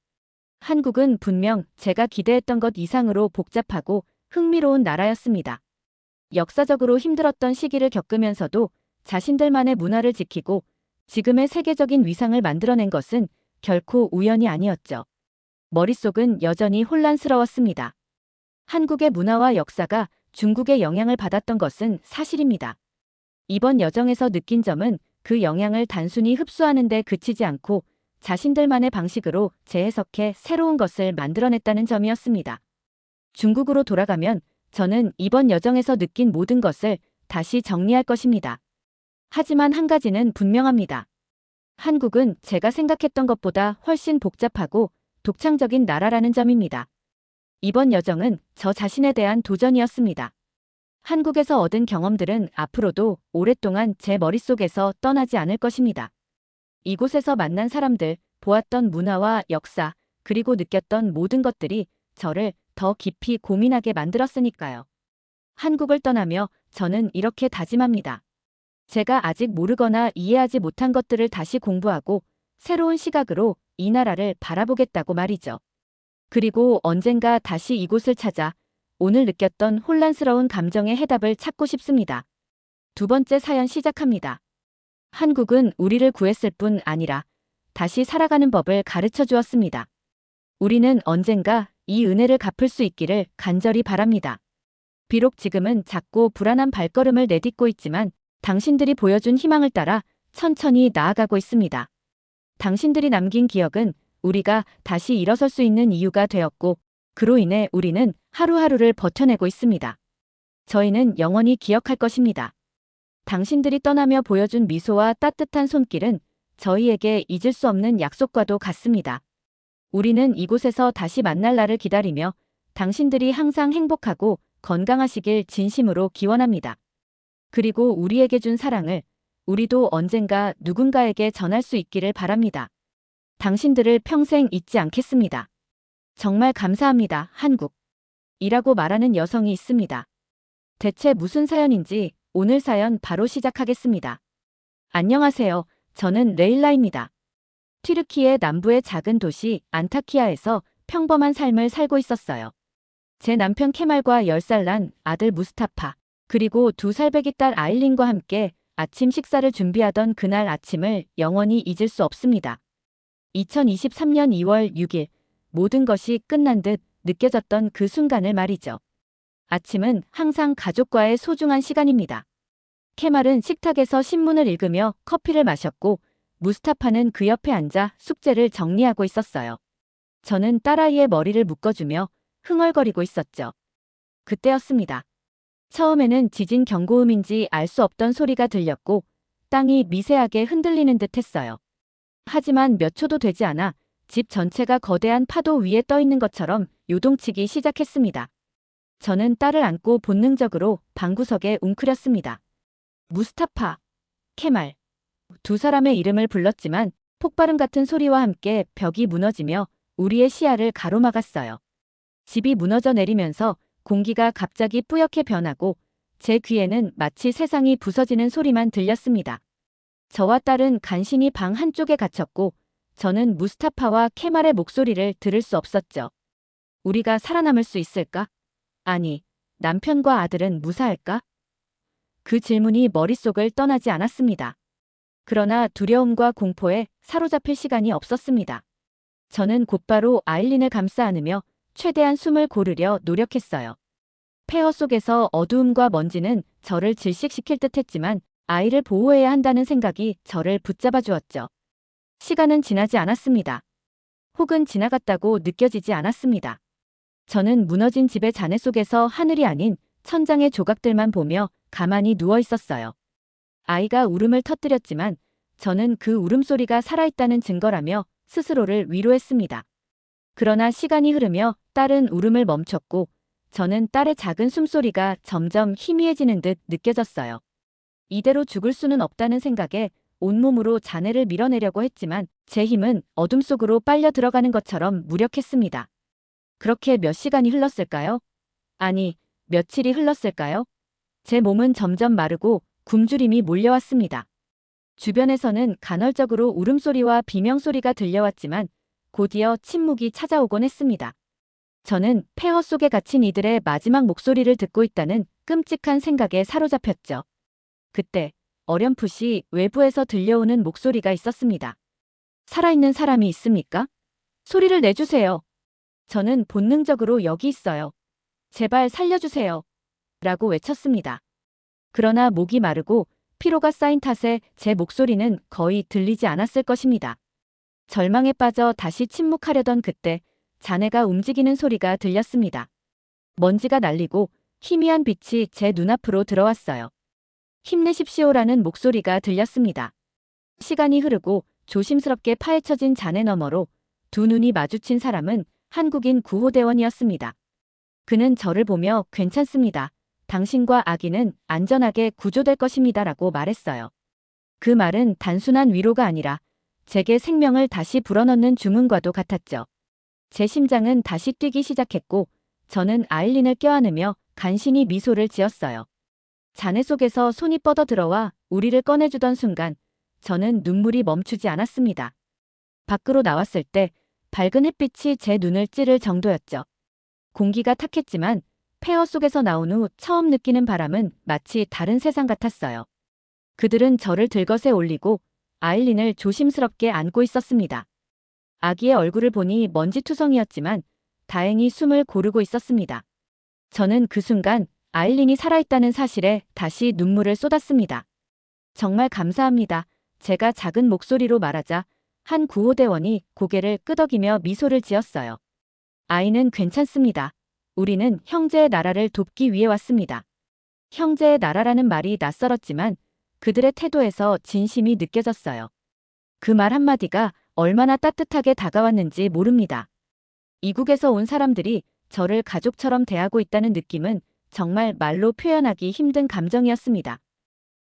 S1: 한국은 분명 제가 기대했던 것 이상으로 복잡하고 흥미로운 나라였습니다. 역사적으로 힘들었던 시기를 겪으면서도 자신들만의 문화를 지키고 지금의 세계적인 위상을 만들어낸 것은 결코 우연이 아니었죠. 머릿속은 여전히 혼란스러웠습니다. 한국의 문화와 역사가 중국의 영향을 받았던 것은 사실입니다. 이번 여정에서 느낀 점은 그 영향을 단순히 흡수하는 데 그치지 않고 자신들만의 방식으로 재해석해 새로운 것을 만들어냈다는 점이었습니다. 중국으로 돌아가면 저는 이번 여정에서 느낀 모든 것을 다시 정리할 것입니다. 하지만 한 가지는 분명합니다. 한국은 제가 생각했던 것보다 훨씬 복잡하고 독창적인 나라라는 점입니다. 이번 여정은 저 자신에 대한 도전이었습니다. 한국에서 얻은 경험들은 앞으로도 오랫동안 제 머릿속에서 떠나지 않을 것입니다. 이곳에서 만난 사람들, 보았던 문화와 역사, 그리고 느꼈던 모든 것들이 저를 더 깊이 고민하게 만들었으니까요. 한국을 떠나며 저는 이렇게 다짐합니다. 제가 아직 모르거나 이해하지 못한 것들을 다시 공부하고 새로운 시각으로 이 나라를 바라보겠다고 말이죠. 그리고 언젠가 다시 이곳을 찾아 오늘 느꼈던 혼란스러운 감정의 해답을 찾고 싶습니다. 두 번째 사연 시작합니다. 한국은 우리를 구했을 뿐 아니라 다시 살아가는 법을 가르쳐 주었습니다. 우리는 언젠가 이 은혜를 갚을 수 있기를 간절히 바랍니다. 비록 지금은 작고 불안한 발걸음을 내딛고 있지만 당신들이 보여준 희망을 따라 천천히 나아가고 있습니다. 당신들이 남긴 기억은 우리가 다시 일어설 수 있는 이유가 되었고 그로 인해 우리는 하루하루를 버텨내고 있습니다. 저희는 영원히 기억할 것입니다. 당신들이 떠나며 보여준 미소와 따뜻한 손길은 저희에게 잊을 수 없는 약속과도 같습니다. 우리는 이곳에서 다시 만날 날을 기다리며 당신들이 항상 행복하고 건강하시길 진심으로 기원합니다. 그리고 우리에게 준 사랑을 우리도 언젠가 누군가에게 전할 수 있기를 바랍니다. 당신들을 평생 잊지 않겠습니다. 정말 감사합니다, 한국. 이라고 말하는 여성이 있습니다. 대체 무슨 사연인지 오늘 사연 바로 시작하겠습니다. 안녕하세요. 저는 레일라입니다. 튀르키예 남부의 작은 도시 안타키아에서 평범한 삶을 살고 있었어요. 제 남편 케말과 10살 난 아들 무스타파, 그리고 2살배기 딸 아일린과 함께 아침 식사를 준비하던 그날 아침을 영원히 잊을 수 없습니다. 2023년 2월 6일, 모든 것이 끝난 듯 느껴졌던 그 순간을 말이죠. 아침은 항상 가족과의 소중한 시간입니다. 케말은 식탁에서 신문을 읽으며 커피를 마셨고 무스타파는 그 옆에 앉아 숙제를 정리하고 있었어요. 저는 딸아이의 머리를 묶어주며 흥얼거리고 있었죠. 그때였습니다. 처음에는 지진 경고음인지 알 수 없던 소리가 들렸고 땅이 미세하게 흔들리는 듯 했어요. 하지만 몇 초도 되지 않아 집 전체가 거대한 파도 위에 떠 있는 것처럼 요동치기 시작했습니다. 저는 딸을 안고 본능적으로 방구석에 웅크렸습니다. 무스타파, 케말. 두 사람의 이름을 불렀지만 폭발음 같은 소리와 함께 벽이 무너지며 우리의 시야를 가로막았어요. 집이 무너져 내리면서 공기가 갑자기 뿌옇게 변하고 제 귀에는 마치 세상이 부서지는 소리만 들렸습니다. 저와 딸은 간신히 방 한쪽에 갇혔고 저는 무스타파와 케말의 목소리를 들을 수 없었죠. 우리가 살아남을 수 있을까? 아니, 남편과 아들은 무사할까? 그 질문이 머릿속을 떠나지 않았습니다. 그러나 두려움과 공포에 사로잡힐 시간이 없었습니다. 저는 곧바로 아일린을 감싸 안으며 최대한 숨을 고르려 노력했어요. 폐허 속에서 어두움과 먼지는 저를 질식시킬 듯 했지만 아이를 보호해야 한다는 생각이 저를 붙잡아 주었죠. 시간은 지나지 않았습니다. 혹은 지나갔다고 느껴지지 않았습니다. 저는 무너진 집의 잔해 속에서 하늘이 아닌 천장의 조각들만 보며 가만히 누워 있었어요. 아이가 울음을 터뜨렸지만 저는 그 울음소리가 살아있다는 증거라며 스스로를 위로했습니다. 그러나 시간이 흐르며 딸은 울음을 멈췄고 저는 딸의 작은 숨소리가 점점 희미해지는 듯 느껴졌어요. 이대로 죽을 수는 없다는 생각에 온몸으로 잔해를 밀어내려고 했지만 제 힘은 어둠 속으로 빨려 들어가는 것처럼 무력했습니다. 그렇게 몇 시간이 흘렀을까요? 아니, 며칠이 흘렀을까요? 제 몸은 점점 마르고 굶주림이 몰려왔습니다. 주변에서는 간헐적으로 울음소리와 비명소리가 들려왔지만 곧이어 침묵이 찾아오곤 했습니다. 저는 폐허 속에 갇힌 이들의 마지막 목소리를 듣고 있다는 끔찍한 생각에 사로잡혔죠. 그때 어렴풋이 외부에서 들려오는 목소리가 있었습니다. 살아있는 사람이 있습니까? 소리를 내주세요. 저는 본능적으로 여기 있어요. 제발 살려주세요. 라고 외쳤습니다. 그러나 목이 마르고 피로가 쌓인 탓에 제 목소리는 거의 들리지 않았을 것입니다. 절망에 빠져 다시 침묵하려던 그때 자네가 움직이는 소리가 들렸습니다. 먼지가 날리고 희미한 빛이 제 눈앞으로 들어왔어요. 힘내십시오라는 목소리가 들렸습니다. 시간이 흐르고 조심스럽게 파헤쳐진 잔해 너머로 두 눈이 마주친 사람은 한국인 구호대원이었습니다. 그는 저를 보며 괜찮습니다. 당신과 아기는 안전하게 구조될 것입니다 라고 말했어요. 그 말은 단순한 위로가 아니라 제게 생명을 다시 불어넣는 주문과도 같았죠. 제 심장은 다시 뛰기 시작했고 저는 아일린을 껴안으며 간신히 미소를 지었어요. 잔해 속에서 손이 뻗어들어와 우리를 꺼내주던 순간 저는 눈물이 멈추지 않았습니다. 밖으로 나왔을 때 밝은 햇빛이 제 눈을 찌를 정도였죠. 공기가 탁했지만 폐허 속에서 나온 후 처음 느끼는 바람은 마치 다른 세상 같았어요. 그들은 저를 들것에 올리고 아일린을 조심스럽게 안고 있었습니다. 아기의 얼굴을 보니 먼지투성이었지만 다행히 숨을 고르고 있었습니다. 저는 그 순간 아일린이 살아있다는 사실에 다시 눈물을 쏟았습니다. 정말 감사합니다. 제가 작은 목소리로 말하자 한 구호대원이 고개를 끄덕이며 미소를 지었어요. 아이는 괜찮습니다. 우리는 형제의 나라를 돕기 위해 왔습니다. 형제의 나라라는 말이 낯설었지만 그들의 태도에서 진심이 느껴졌어요. 그 말 한마디가 얼마나 따뜻하게 다가왔는지 모릅니다. 이국에서 온 사람들이 저를 가족처럼 대하고 있다는 느낌은 정말 말로 표현하기 힘든 감정이었습니다.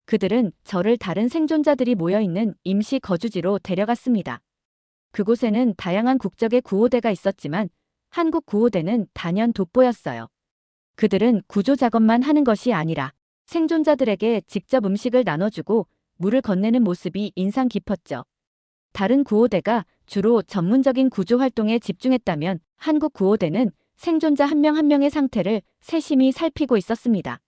S1: 그들은 저를 다른 생존자들이 모여있는 임시 거주지로 데려갔습니다. 그곳에는 다양한 국적의 구호대가 있었지만 한국 구호대는 단연 돋보였어요. 그들은 구조 작업만 하는 것이 아니라 생존자들에게 직접 음식을 나눠주고 물을 건네는 모습이 인상 깊었죠. 다른 구호대가 주로 전문적인 구조 활동에 집중했다면 한국 구호대는 생존자 한 명 한 명의 상태를 세심히 살피고 있었습니다.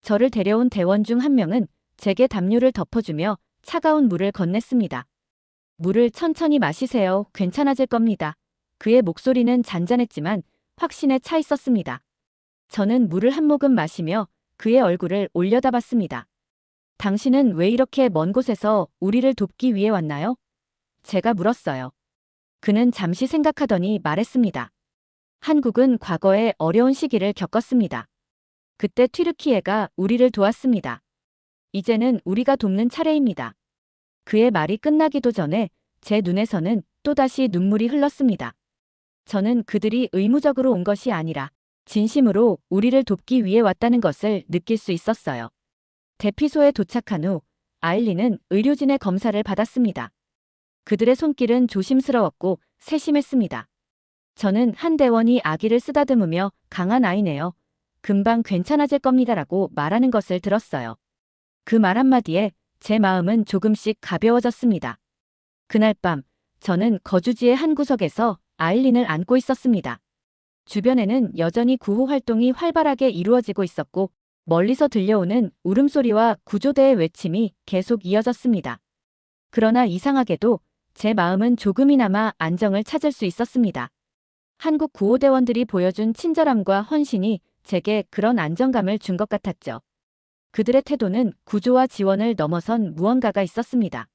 S1: 저를 데려온 대원 중 한 명은 제게 담요를 덮어주며 차가운 물을 건넸습니다. 물을 천천히 마시세요. 괜찮아질 겁니다. 그의 목소리는 잔잔했지만 확신에 차 있었습니다. 저는 물을 한 모금 마시며 그의 얼굴을 올려다봤습니다. 당신은 왜 이렇게 먼 곳에서 우리를 돕기 위해 왔나요? 제가 물었어요. 그는 잠시 생각하더니 말했습니다. 한국은 과거에 어려운 시기를 겪었습니다. 그때 튀르키예가 우리를 도왔습니다. 이제는 우리가 돕는 차례입니다. 그의 말이 끝나기도 전에 제 눈에서는 또다시 눈물이 흘렀습니다. 저는 그들이 의무적으로 온 것이 아니라 진심으로 우리를 돕기 위해 왔다는 것을 느낄 수 있었어요. 대피소에 도착한 후 아일린은 의료진의 검사를 받았습니다. 그들의 손길은 조심스러웠고 세심했습니다. 저는 한 대원이 아기를 쓰다듬으며 강한 아이네요. 금방 괜찮아질 겁니다라고 말하는 것을 들었어요. 그 말 한마디에 제 마음은 조금씩 가벼워졌습니다. 그날 밤 저는 거주지의 한 구석에서 아일린을 안고 있었습니다. 주변에는 여전히 구호 활동이 활발하게 이루어지고 있었고 멀리서 들려오는 울음소리와 구조대의 외침이 계속 이어졌습니다. 그러나 이상하게도 제 마음은 조금이나마 안정을 찾을 수 있었습니다. 한국 구호대원들이 보여준 친절함과 헌신이 제게 그런 안정감을 준 것 같았죠. 그들의 태도는 구조와 지원을 넘어선 무언가가 있었습니다.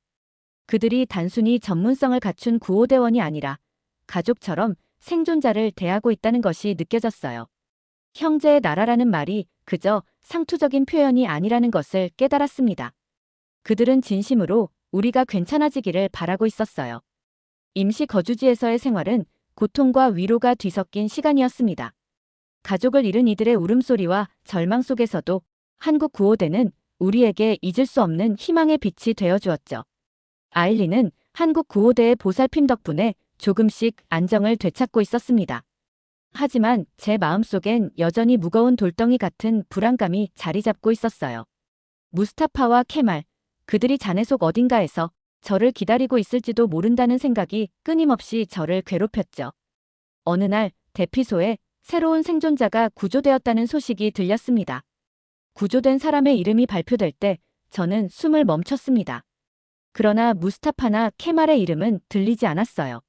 S1: 그들이 단순히 전문성을 갖춘 구호대원이 아니라 가족처럼 생존자를 대하고 있다는 것이 느껴졌어요. 형제의 나라라는 말이 그저 상투적인 표현이 아니라는 것을 깨달았습니다. 그들은 진심으로 우리가 괜찮아지기를 바라고 있었어요. 임시 거주지에서의 생활은 고통과 위로가 뒤섞인 시간이었습니다. 가족을 잃은 이들의 울음소리와 절망 속에서도 한국 구호대는 우리에게 잊을 수 없는 희망의 빛이 되어주었죠. 아일린은 한국 구호대의 보살핌 덕분에 조금씩 안정을 되찾고 있었습니다. 하지만 제 마음속엔 여전히 무거운 돌덩이 같은 불안감이 자리 잡고 있었어요. 무스타파와 케말, 그들이 잔해 속 어딘가에서 저를 기다리고 있을지도 모른다는 생각이 끊임없이 저를 괴롭혔죠. 어느 날 대피소에 새로운 생존자가 구조되었다는 소식이 들렸습니다. 구조된 사람의 이름이 발표될 때 저는 숨을 멈췄습니다. 그러나 무스타파나 케말의 이름은 들리지 않았어요.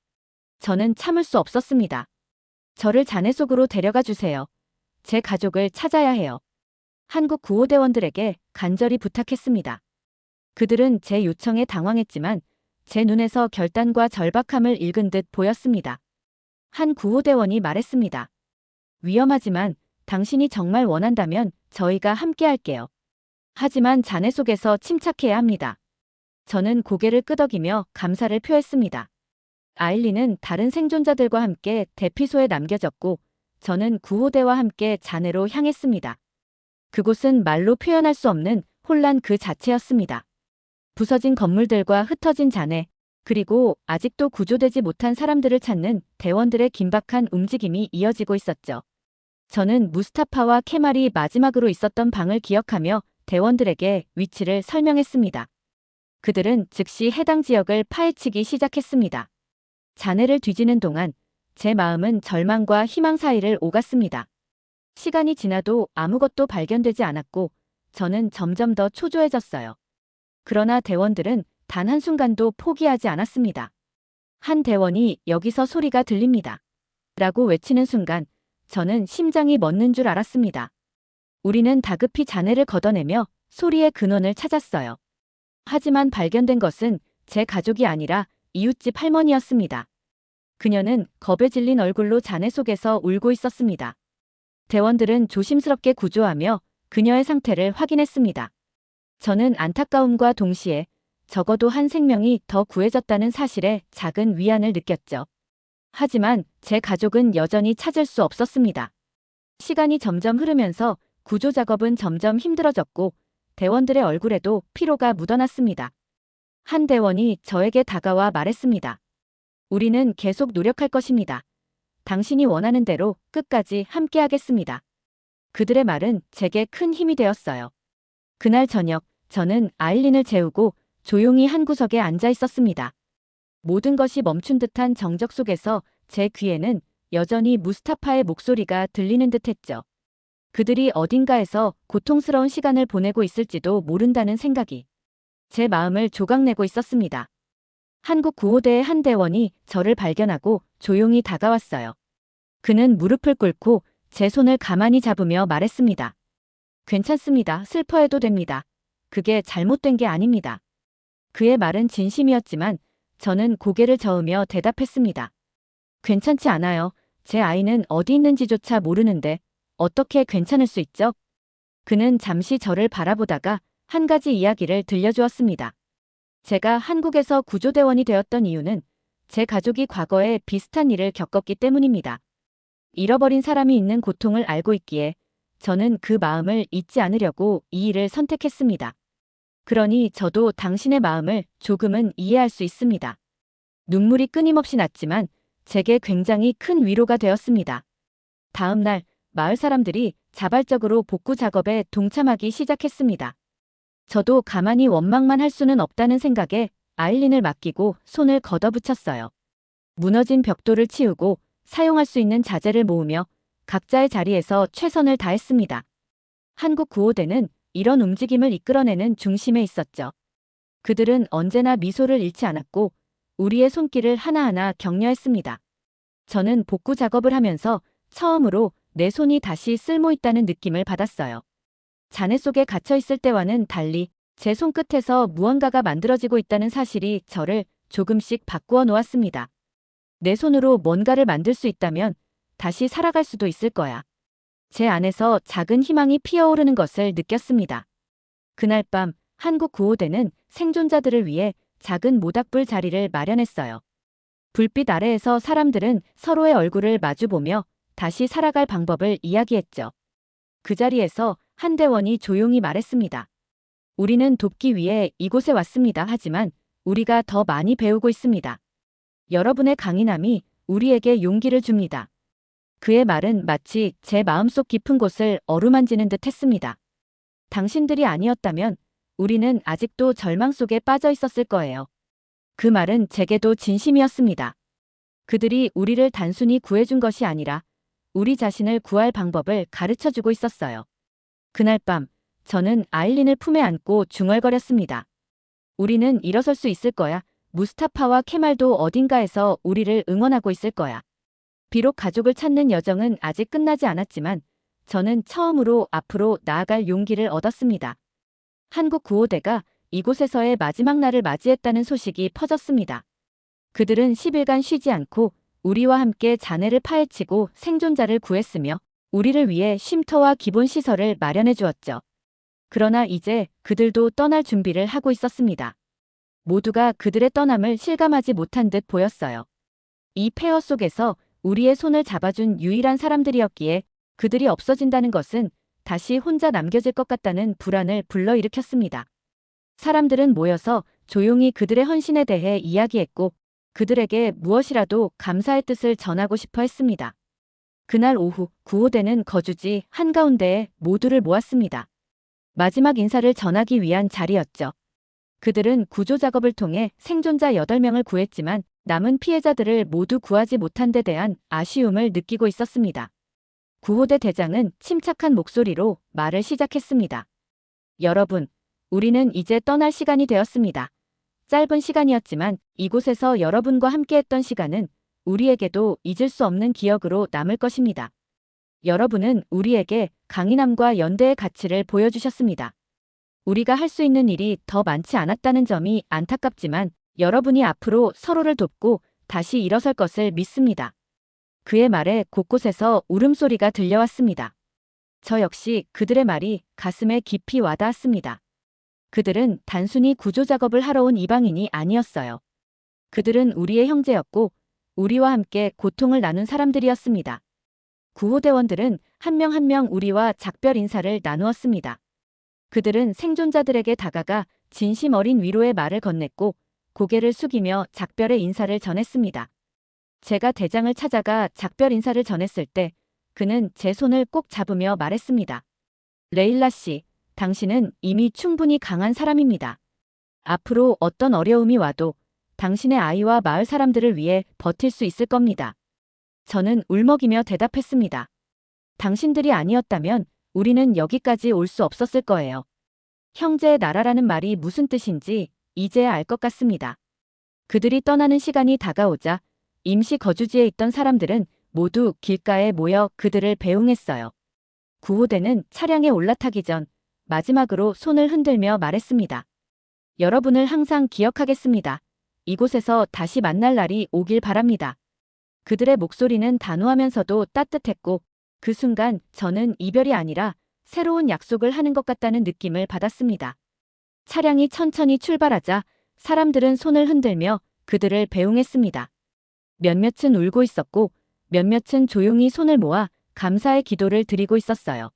S1: 저는 참을 수 없었습니다. 저를 잔해 속으로 데려가 주세요. 제 가족을 찾아야 해요. 한국 구호대원들에게 간절히 부탁했습니다. 그들은 제 요청에 당황했지만 제 눈에서 결단과 절박함을 읽은 듯 보였습니다. 한 구호대원이 말했습니다. 위험하지만 당신이 정말 원한다면 저희가 함께 할게요. 하지만 잔해 속에서 침착해야 합니다. 저는 고개를 끄덕이며 감사를 표했습니다. 아일린은 다른 생존자들과 함께 대피소에 남겨졌고 저는 구호대와 함께 잔해로 향했습니다. 그곳은 말로 표현할 수 없는 혼란 그 자체였습니다. 부서진 건물들과 흩어진 잔해, 그리고 아직도 구조되지 못한 사람들을 찾는 대원들의 긴박한 움직임이 이어지고 있었죠. 저는 무스타파와 케말이 마지막으로 있었던 방을 기억하며 대원들에게 위치를 설명했습니다. 그들은 즉시 해당 지역을 파헤치기 시작했습니다. 잔해를 뒤지는 동안 제 마음은 절망과 희망 사이를 오갔습니다. 시간이 지나도 아무것도 발견되지 않았고 저는 점점 더 초조해졌어요. 그러나 대원들은 단 한순간도 포기하지 않았습니다. 한 대원이 여기서 소리가 들립니다. 라고 외치는 순간 저는 심장이 멎는 줄 알았습니다. 우리는 다급히 잔해를 걷어내며 소리의 근원을 찾았어요. 하지만 발견된 것은 제 가족이 아니라 이웃집 할머니였습니다. 그녀는 겁에 질린 얼굴로 잔해 속에서 울고 있었습니다. 대원들은 조심스럽게 구조하며 그녀의 상태를 확인했습니다. 저는 안타까움과 동시에 적어도 한 생명이 더 구해졌다는 사실에 작은 위안을 느꼈죠. 하지만 제 가족은 여전히 찾을 수 없었습니다. 시간이 점점 흐르면서 구조 작업은 점점 힘들어졌고 대원들의 얼굴에도 피로가 묻어났습니다. 한 대원이 저에게 다가와 말했습니다. 우리는 계속 노력할 것입니다. 당신이 원하는 대로 끝까지 함께하겠습니다. 그들의 말은 제게 큰 힘이 되었어요. 그날 저녁 저는 아일린을 재우고 조용히 한 구석에 앉아 있었습니다. 모든 것이 멈춘 듯한 정적 속에서 제 귀에는 여전히 무스타파의 목소리가 들리는 듯했죠. 그들이 어딘가에서 고통스러운 시간을 보내고 있을지도 모른다는 생각이 제 마음을 조각내고 있었습니다. 한국 구호대의 한 대원이 저를 발견하고 조용히 다가왔어요. 그는 무릎을 꿇고 제 손을 가만히 잡으며 말했습니다. 괜찮습니다. 슬퍼해도 됩니다. 그게 잘못된 게 아닙니다. 그의 말은 진심이었지만 저는 고개를 저으며 대답했습니다. 괜찮지 않아요. 제 아이는 어디 있는지조차 모르는데 어떻게 괜찮을 수 있죠? 그는 잠시 저를 바라보다가 한 가지 이야기를 들려주었습니다. 제가 한국에서 구조대원이 되었던 이유는 제 가족이 과거에 비슷한 일을 겪었기 때문입니다. 잃어버린 사람이 있는 고통을 알고 있기에 저는 그 마음을 잊지 않으려고 이 일을 선택했습니다. 그러니 저도 당신의 마음을 조금은 이해할 수 있습니다. 눈물이 끊임없이 났지만 제게 굉장히 큰 위로가 되었습니다. 다음 날 마을 사람들이 자발적으로 복구 작업에 동참하기 시작했습니다. 저도 가만히 원망만 할 수는 없다는 생각에 아일린을 맡기고 손을 걷어붙였어요. 무너진 벽돌을 치우고 사용할 수 있는 자재를 모으며 각자의 자리에서 최선을 다했습니다. 한국 구호대는 이런 움직임을 이끌어내는 중심에 있었죠. 그들은 언제나 미소를 잃지 않았고 우리의 손길을 하나하나 격려했습니다. 저는 복구 작업을 하면서 처음으로 내 손이 다시 쓸모있다는 느낌을 받았어요. 잔해 속에 갇혀있을 때와는 달리 제 손끝에서 무언가가 만들어지고 있다는 사실이 저를 조금씩 바꾸어 놓았습니다. 내 손으로 뭔가를 만들 수 있다면 다시 살아갈 수도 있을 거야. 제 안에서 작은 희망이 피어오르는 것을 느꼈습니다. 그날 밤 한국 구호대는 생존자들을 위해 작은 모닥불 자리를 마련했어요. 불빛 아래에서 사람들은 서로의 얼굴을 마주보며 다시 살아갈 방법을 이야기했죠. 그 자리에서 한 대원이 조용히 말했습니다. 우리는 돕기 위해 이곳에 왔습니다. 하지만 우리가 더 많이 배우고 있습니다. 여러분의 강인함이 우리에게 용기를 줍니다. 그의 말은 마치 제 마음속 깊은 곳을 어루만지는 듯 했습니다. 당신들이 아니었다면 우리는 아직도 절망 속에 빠져 있었을 거예요. 그 말은 제게도 진심이었습니다. 그들이 우리를 단순히 구해준 것이 아니라 우리 자신을 구할 방법을 가르쳐주고 있었어요. 그날 밤 저는 아일린을 품에 안고 중얼거렸습니다. 우리는 일어설 수 있을 거야. 무스타파와 케말도 어딘가에서 우리를 응원하고 있을 거야. 비록 가족을 찾는 여정은 아직 끝나지 않았지만 저는 처음으로 앞으로 나아갈 용기를 얻었습니다. 한국 구호대가 이곳에서의 마지막 날을 맞이했다는 소식이 퍼졌습니다. 그들은 10일간 쉬지 않고 우리와 함께 잔해를 파헤치고 생존자를 구했으며 우리를 위해 쉼터와 기본 시설을 마련해 주었죠. 그러나 이제 그들도 떠날 준비를 하고 있었습니다. 모두가 그들의 떠남을 실감하지 못한 듯 보였어요. 이 폐허 속에서 우리의 손을 잡아준 유일한 사람들이었기에 그들이 없어진다는 것은 다시 혼자 남겨질 것 같다는 불안을 불러일으켰습니다. 사람들은 모여서 조용히 그들의 헌신에 대해 이야기했고 그들에게 무엇이라도 감사의 뜻을 전하고 싶어 했습니다. 그날 오후 구호대는 거주지 한가운데에 모두를 모았습니다. 마지막 인사를 전하기 위한 자리였죠. 그들은 구조 작업을 통해 생존자 8명을 구했지만 남은 피해자들을 모두 구하지 못한 데 대한 아쉬움을 느끼고 있었습니다. 구호대 대장은 침착한 목소리로 말을 시작했습니다. 여러분, 우리는 이제 떠날 시간이 되었습니다. 짧은 시간이었지만 이곳에서 여러분과 함께했던 시간은 우리에게도 잊을 수 없는 기억으로 남을 것입니다. 여러분은 우리에게 강인함과 연대의 가치를 보여주셨습니다. 우리가 할 수 있는 일이 더 많지 않았다는 점이 안타깝지만 여러분이 앞으로 서로를 돕고 다시 일어설 것을 믿습니다. 그의 말에 곳곳에서 울음소리가 들려왔습니다. 저 역시 그들의 말이 가슴에 깊이 와닿았습니다. 그들은 단순히 구조 작업을 하러 온 이방인이 아니었어요. 그들은 우리의 형제였고 우리와 함께 고통을 나눈 사람들이었습니다. 구호대원들은 한 명 한 명 우리와 작별 인사를 나누었습니다. 그들은 생존자들에게 다가가 진심 어린 위로의 말을 건넸고 고개를 숙이며 작별의 인사를 전했습니다. 제가 대장을 찾아가 작별 인사를 전했을 때 그는 제 손을 꼭 잡으며 말했습니다. 레일라 씨, 당신은 이미 충분히 강한 사람입니다. 앞으로 어떤 어려움이 와도 당신의 아이와 마을 사람들을 위해 버틸 수 있을 겁니다. 저는 울먹이며 대답했습니다. 당신들이 아니었다면 우리는 여기까지 올 수 없었을 거예요. 형제의 나라라는 말이 무슨 뜻인지 이제야 알 것 같습니다. 그들이 떠나는 시간이 다가오자 임시 거주지에 있던 사람들은 모두 길가에 모여 그들을 배웅했어요. 구호대는 차량에 올라타기 전 마지막으로 손을 흔들며 말했습니다. 여러분을 항상 기억하겠습니다. 이곳에서 다시 만날 날이 오길 바랍니다. 그들의 목소리는 단호하면서도 따뜻했고 그 순간 저는 이별이 아니라 새로운 약속을 하는 것 같다는 느낌을 받았습니다. 차량이 천천히 출발하자 사람들은 손을 흔들며 그들을 배웅했습니다. 몇몇은 울고 있었고 몇몇은 조용히 손을 모아 감사의 기도를 드리고 있었어요.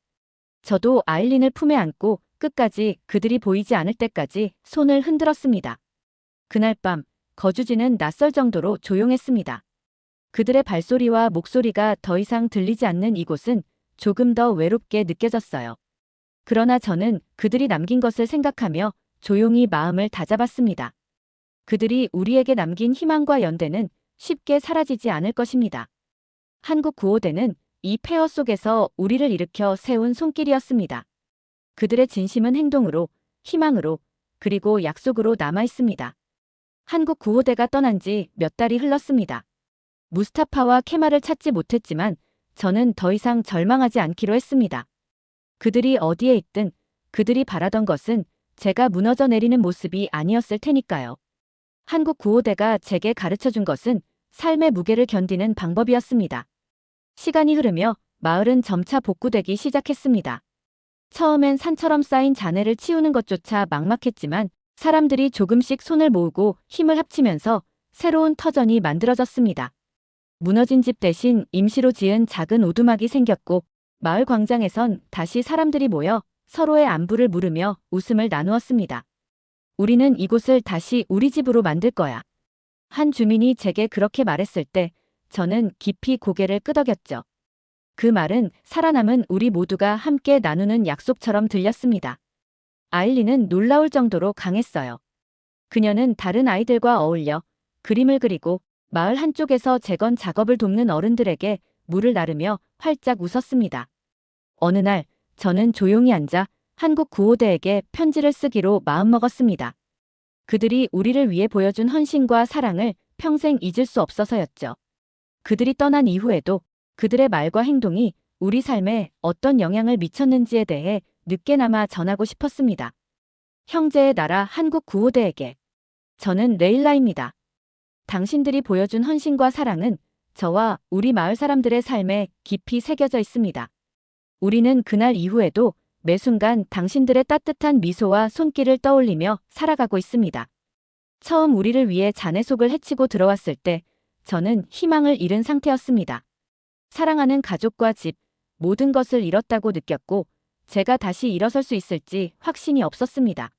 S1: 저도 아일린을 품에 안고 끝까지 그들이 보이지 않을 때까지 손을 흔들었습니다. 그날 밤 거주지는 낯설 정도로 조용했습니다. 그들의 발소리와 목소리가 더 이상 들리지 않는 이곳은 조금 더 외롭게 느껴졌어요. 그러나 저는 그들이 남긴 것을 생각하며 조용히 마음을 다잡았습니다. 그들이 우리에게 남긴 희망과 연대는 쉽게 사라지지 않을 것입니다. 한국 구호대는 이 폐허 속에서 우리를 일으켜 세운 손길이었습니다. 그들의 진심은 행동으로, 희망으로, 그리고 약속으로 남아 있습니다. 한국 구호대가 떠난 지 몇 달이 흘렀습니다. 무스타파와 케마를 찾지 못했지만 저는 더 이상 절망하지 않기로 했습니다. 그들이 어디에 있든 그들이 바라던 것은 제가 무너져 내리는 모습이 아니었을 테니까요. 한국 구호대가 제게 가르쳐준 것은 삶의 무게를 견디는 방법이었습니다. 시간이 흐르며 마을은 점차 복구되기 시작했습니다. 처음엔 산처럼 쌓인 잔해를 치우는 것조차 막막했지만 사람들이 조금씩 손을 모으고 힘을 합치면서 새로운 터전이 만들어졌습니다. 무너진 집 대신 임시로 지은 작은 오두막이 생겼고 마을 광장에선 다시 사람들이 모여 서로의 안부를 물으며 웃음을 나누었습니다. 우리는 이곳을 다시 우리 집으로 만들 거야. 한 주민이 제게 그렇게 말했을 때 저는 깊이 고개를 끄덕였죠. 그 말은 살아남은 우리 모두가 함께 나누는 약속처럼 들렸습니다. 아일리는 놀라울 정도로 강했어요. 그녀는 다른 아이들과 어울려 그림을 그리고 마을 한쪽에서 재건 작업을 돕는 어른들에게 물을 나르며 활짝 웃었습니다. 어느 날 저는 조용히 앉아 한국 구호대에게 편지를 쓰기로 마음먹었습니다. 그들이 우리를 위해 보여준 헌신과 사랑을 평생 잊을 수 없어서였죠. 그들이 떠난 이후에도 그들의 말과 행동이 우리 삶에 어떤 영향을 미쳤는지에 대해 늦게나마 전하고 싶었습니다. 형제의 나라 한국 구호대에게. 저는 레일라입니다. 당신들이 보여준 헌신과 사랑은 저와 우리 마을 사람들의 삶에 깊이 새겨져 있습니다. 우리는 그날 이후에도 매 순간 당신들의 따뜻한 미소와 손길을 떠올리며 살아가고 있습니다. 처음 우리를 위해 자네 속을 헤치고 들어왔을 때 저는 희망을 잃은 상태였습니다. 사랑하는 가족과 집, 모든 것을 잃었다고 느꼈고 제가 다시 일어설 수 있을지 확신이 없었습니다.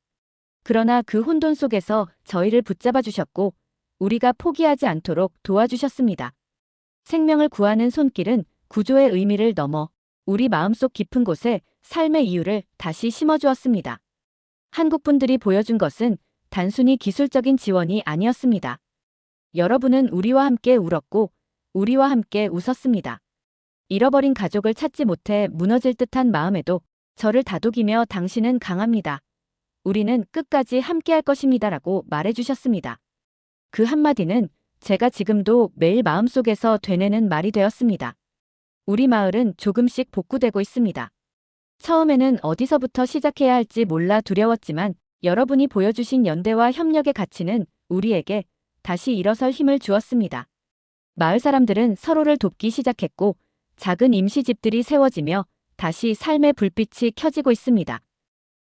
S1: 그러나 그 혼돈 속에서 저희를 붙잡아 주셨고 우리가 포기하지 않도록 도와주셨습니다. 생명을 구하는 손길은 구조의 의미를 넘어 우리 마음속 깊은 곳에 삶의 이유를 다시 심어주었습니다. 한국 분들이 보여준 것은 단순히 기술적인 지원이 아니었습니다. 여러분은 우리와 함께 울었고 우리와 함께 웃었습니다. 잃어버린 가족을 찾지 못해 무너질 듯한 마음에도 저를 다독이며 당신은 강합니다. 우리는 끝까지 함께할 것입니다라고 말해주셨습니다. 그 한마디는 제가 지금도 매일 마음속에서 되뇌는 말이 되었습니다. 우리 마을은 조금씩 복구되고 있습니다. 처음에는 어디서부터 시작해야 할지 몰라 두려웠지만 여러분이 보여주신 연대와 협력의 가치는 우리에게 다시 일어설 힘을 주었습니다. 마을 사람들은 서로를 돕기 시작했고 작은 임시집들이 세워지며 다시 삶의 불빛이 켜지고 있습니다.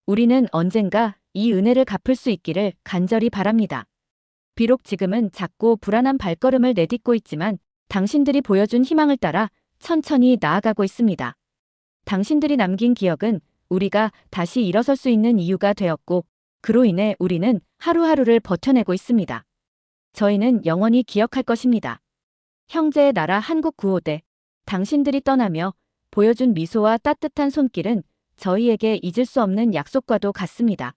S1: 우리는 언젠가 이 은혜를 갚을 수 있기를 간절히 바랍니다. 비록 지금은 작고 불안한 발걸음을 내딛고 있지만 당신들이 보여준 희망을 따라 천천히 나아가고 있습니다. 당신들이 남긴 기억은 우리가 다시 일어설 수 있는 이유가 되었고 그로 인해 우리는 하루하루를 버텨내고 있습니다. 저희는 영원히 기억할 것입니다. 형제의 나라 한국 구호대, 당신들이 떠나며 보여준 미소와 따뜻한 손길은 저희에게 잊을 수 없는 약속과도 같습니다.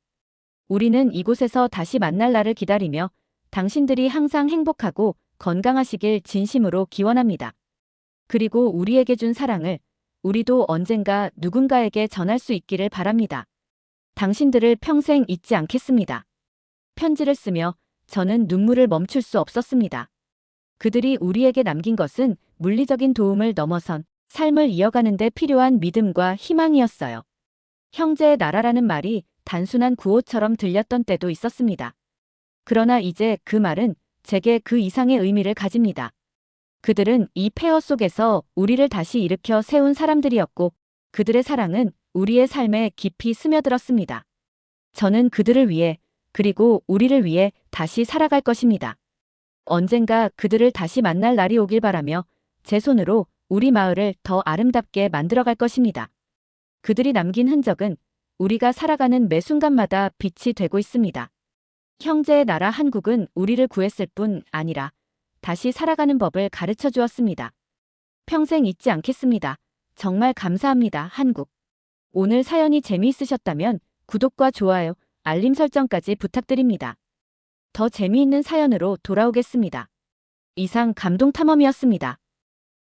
S1: 우리는 이곳에서 다시 만날 날을 기다리며 당신들이 항상 행복하고 건강하시길 진심으로 기원합니다. 그리고 우리에게 준 사랑을 우리도 언젠가 누군가에게 전할 수 있기를 바랍니다. 당신들을 평생 잊지 않겠습니다. 편지를 쓰며 저는 눈물을 멈출 수 없었습니다. 그들이 우리에게 남긴 것은 물리적인 도움을 넘어선 삶을 이어가는 데 필요한 믿음과 희망이었어요. 형제의 나라라는 말이 단순한 구호처럼 들렸던 때도 있었습니다. 그러나 이제 그 말은 제게 그 이상의 의미를 가집니다. 그들은 이 폐허 속에서 우리를 다시 일으켜 세운 사람들이었고 그들의 사랑은 우리의 삶에 깊이 스며들었습니다. 저는 그들을 위해 그리고 우리를 위해 다시 살아갈 것입니다. 언젠가 그들을 다시 만날 날이 오길 바라며 제 손으로 우리 마을을 더 아름답게 만들어갈 것입니다. 그들이 남긴 흔적은 우리가 살아가는 매 순간마다 빛이 되고 있습니다. 형제의 나라 한국은 우리를 구했을 뿐 아니라 다시 살아가는 법을 가르쳐 주었습니다. 평생 잊지 않겠습니다. 정말 감사합니다, 한국. 오늘 사연이 재미있으셨다면 구독과 좋아요, 알림 설정까지 부탁드립니다. 더 재미있는 사연으로 돌아오겠습니다. 이상 감동탐험이었습니다.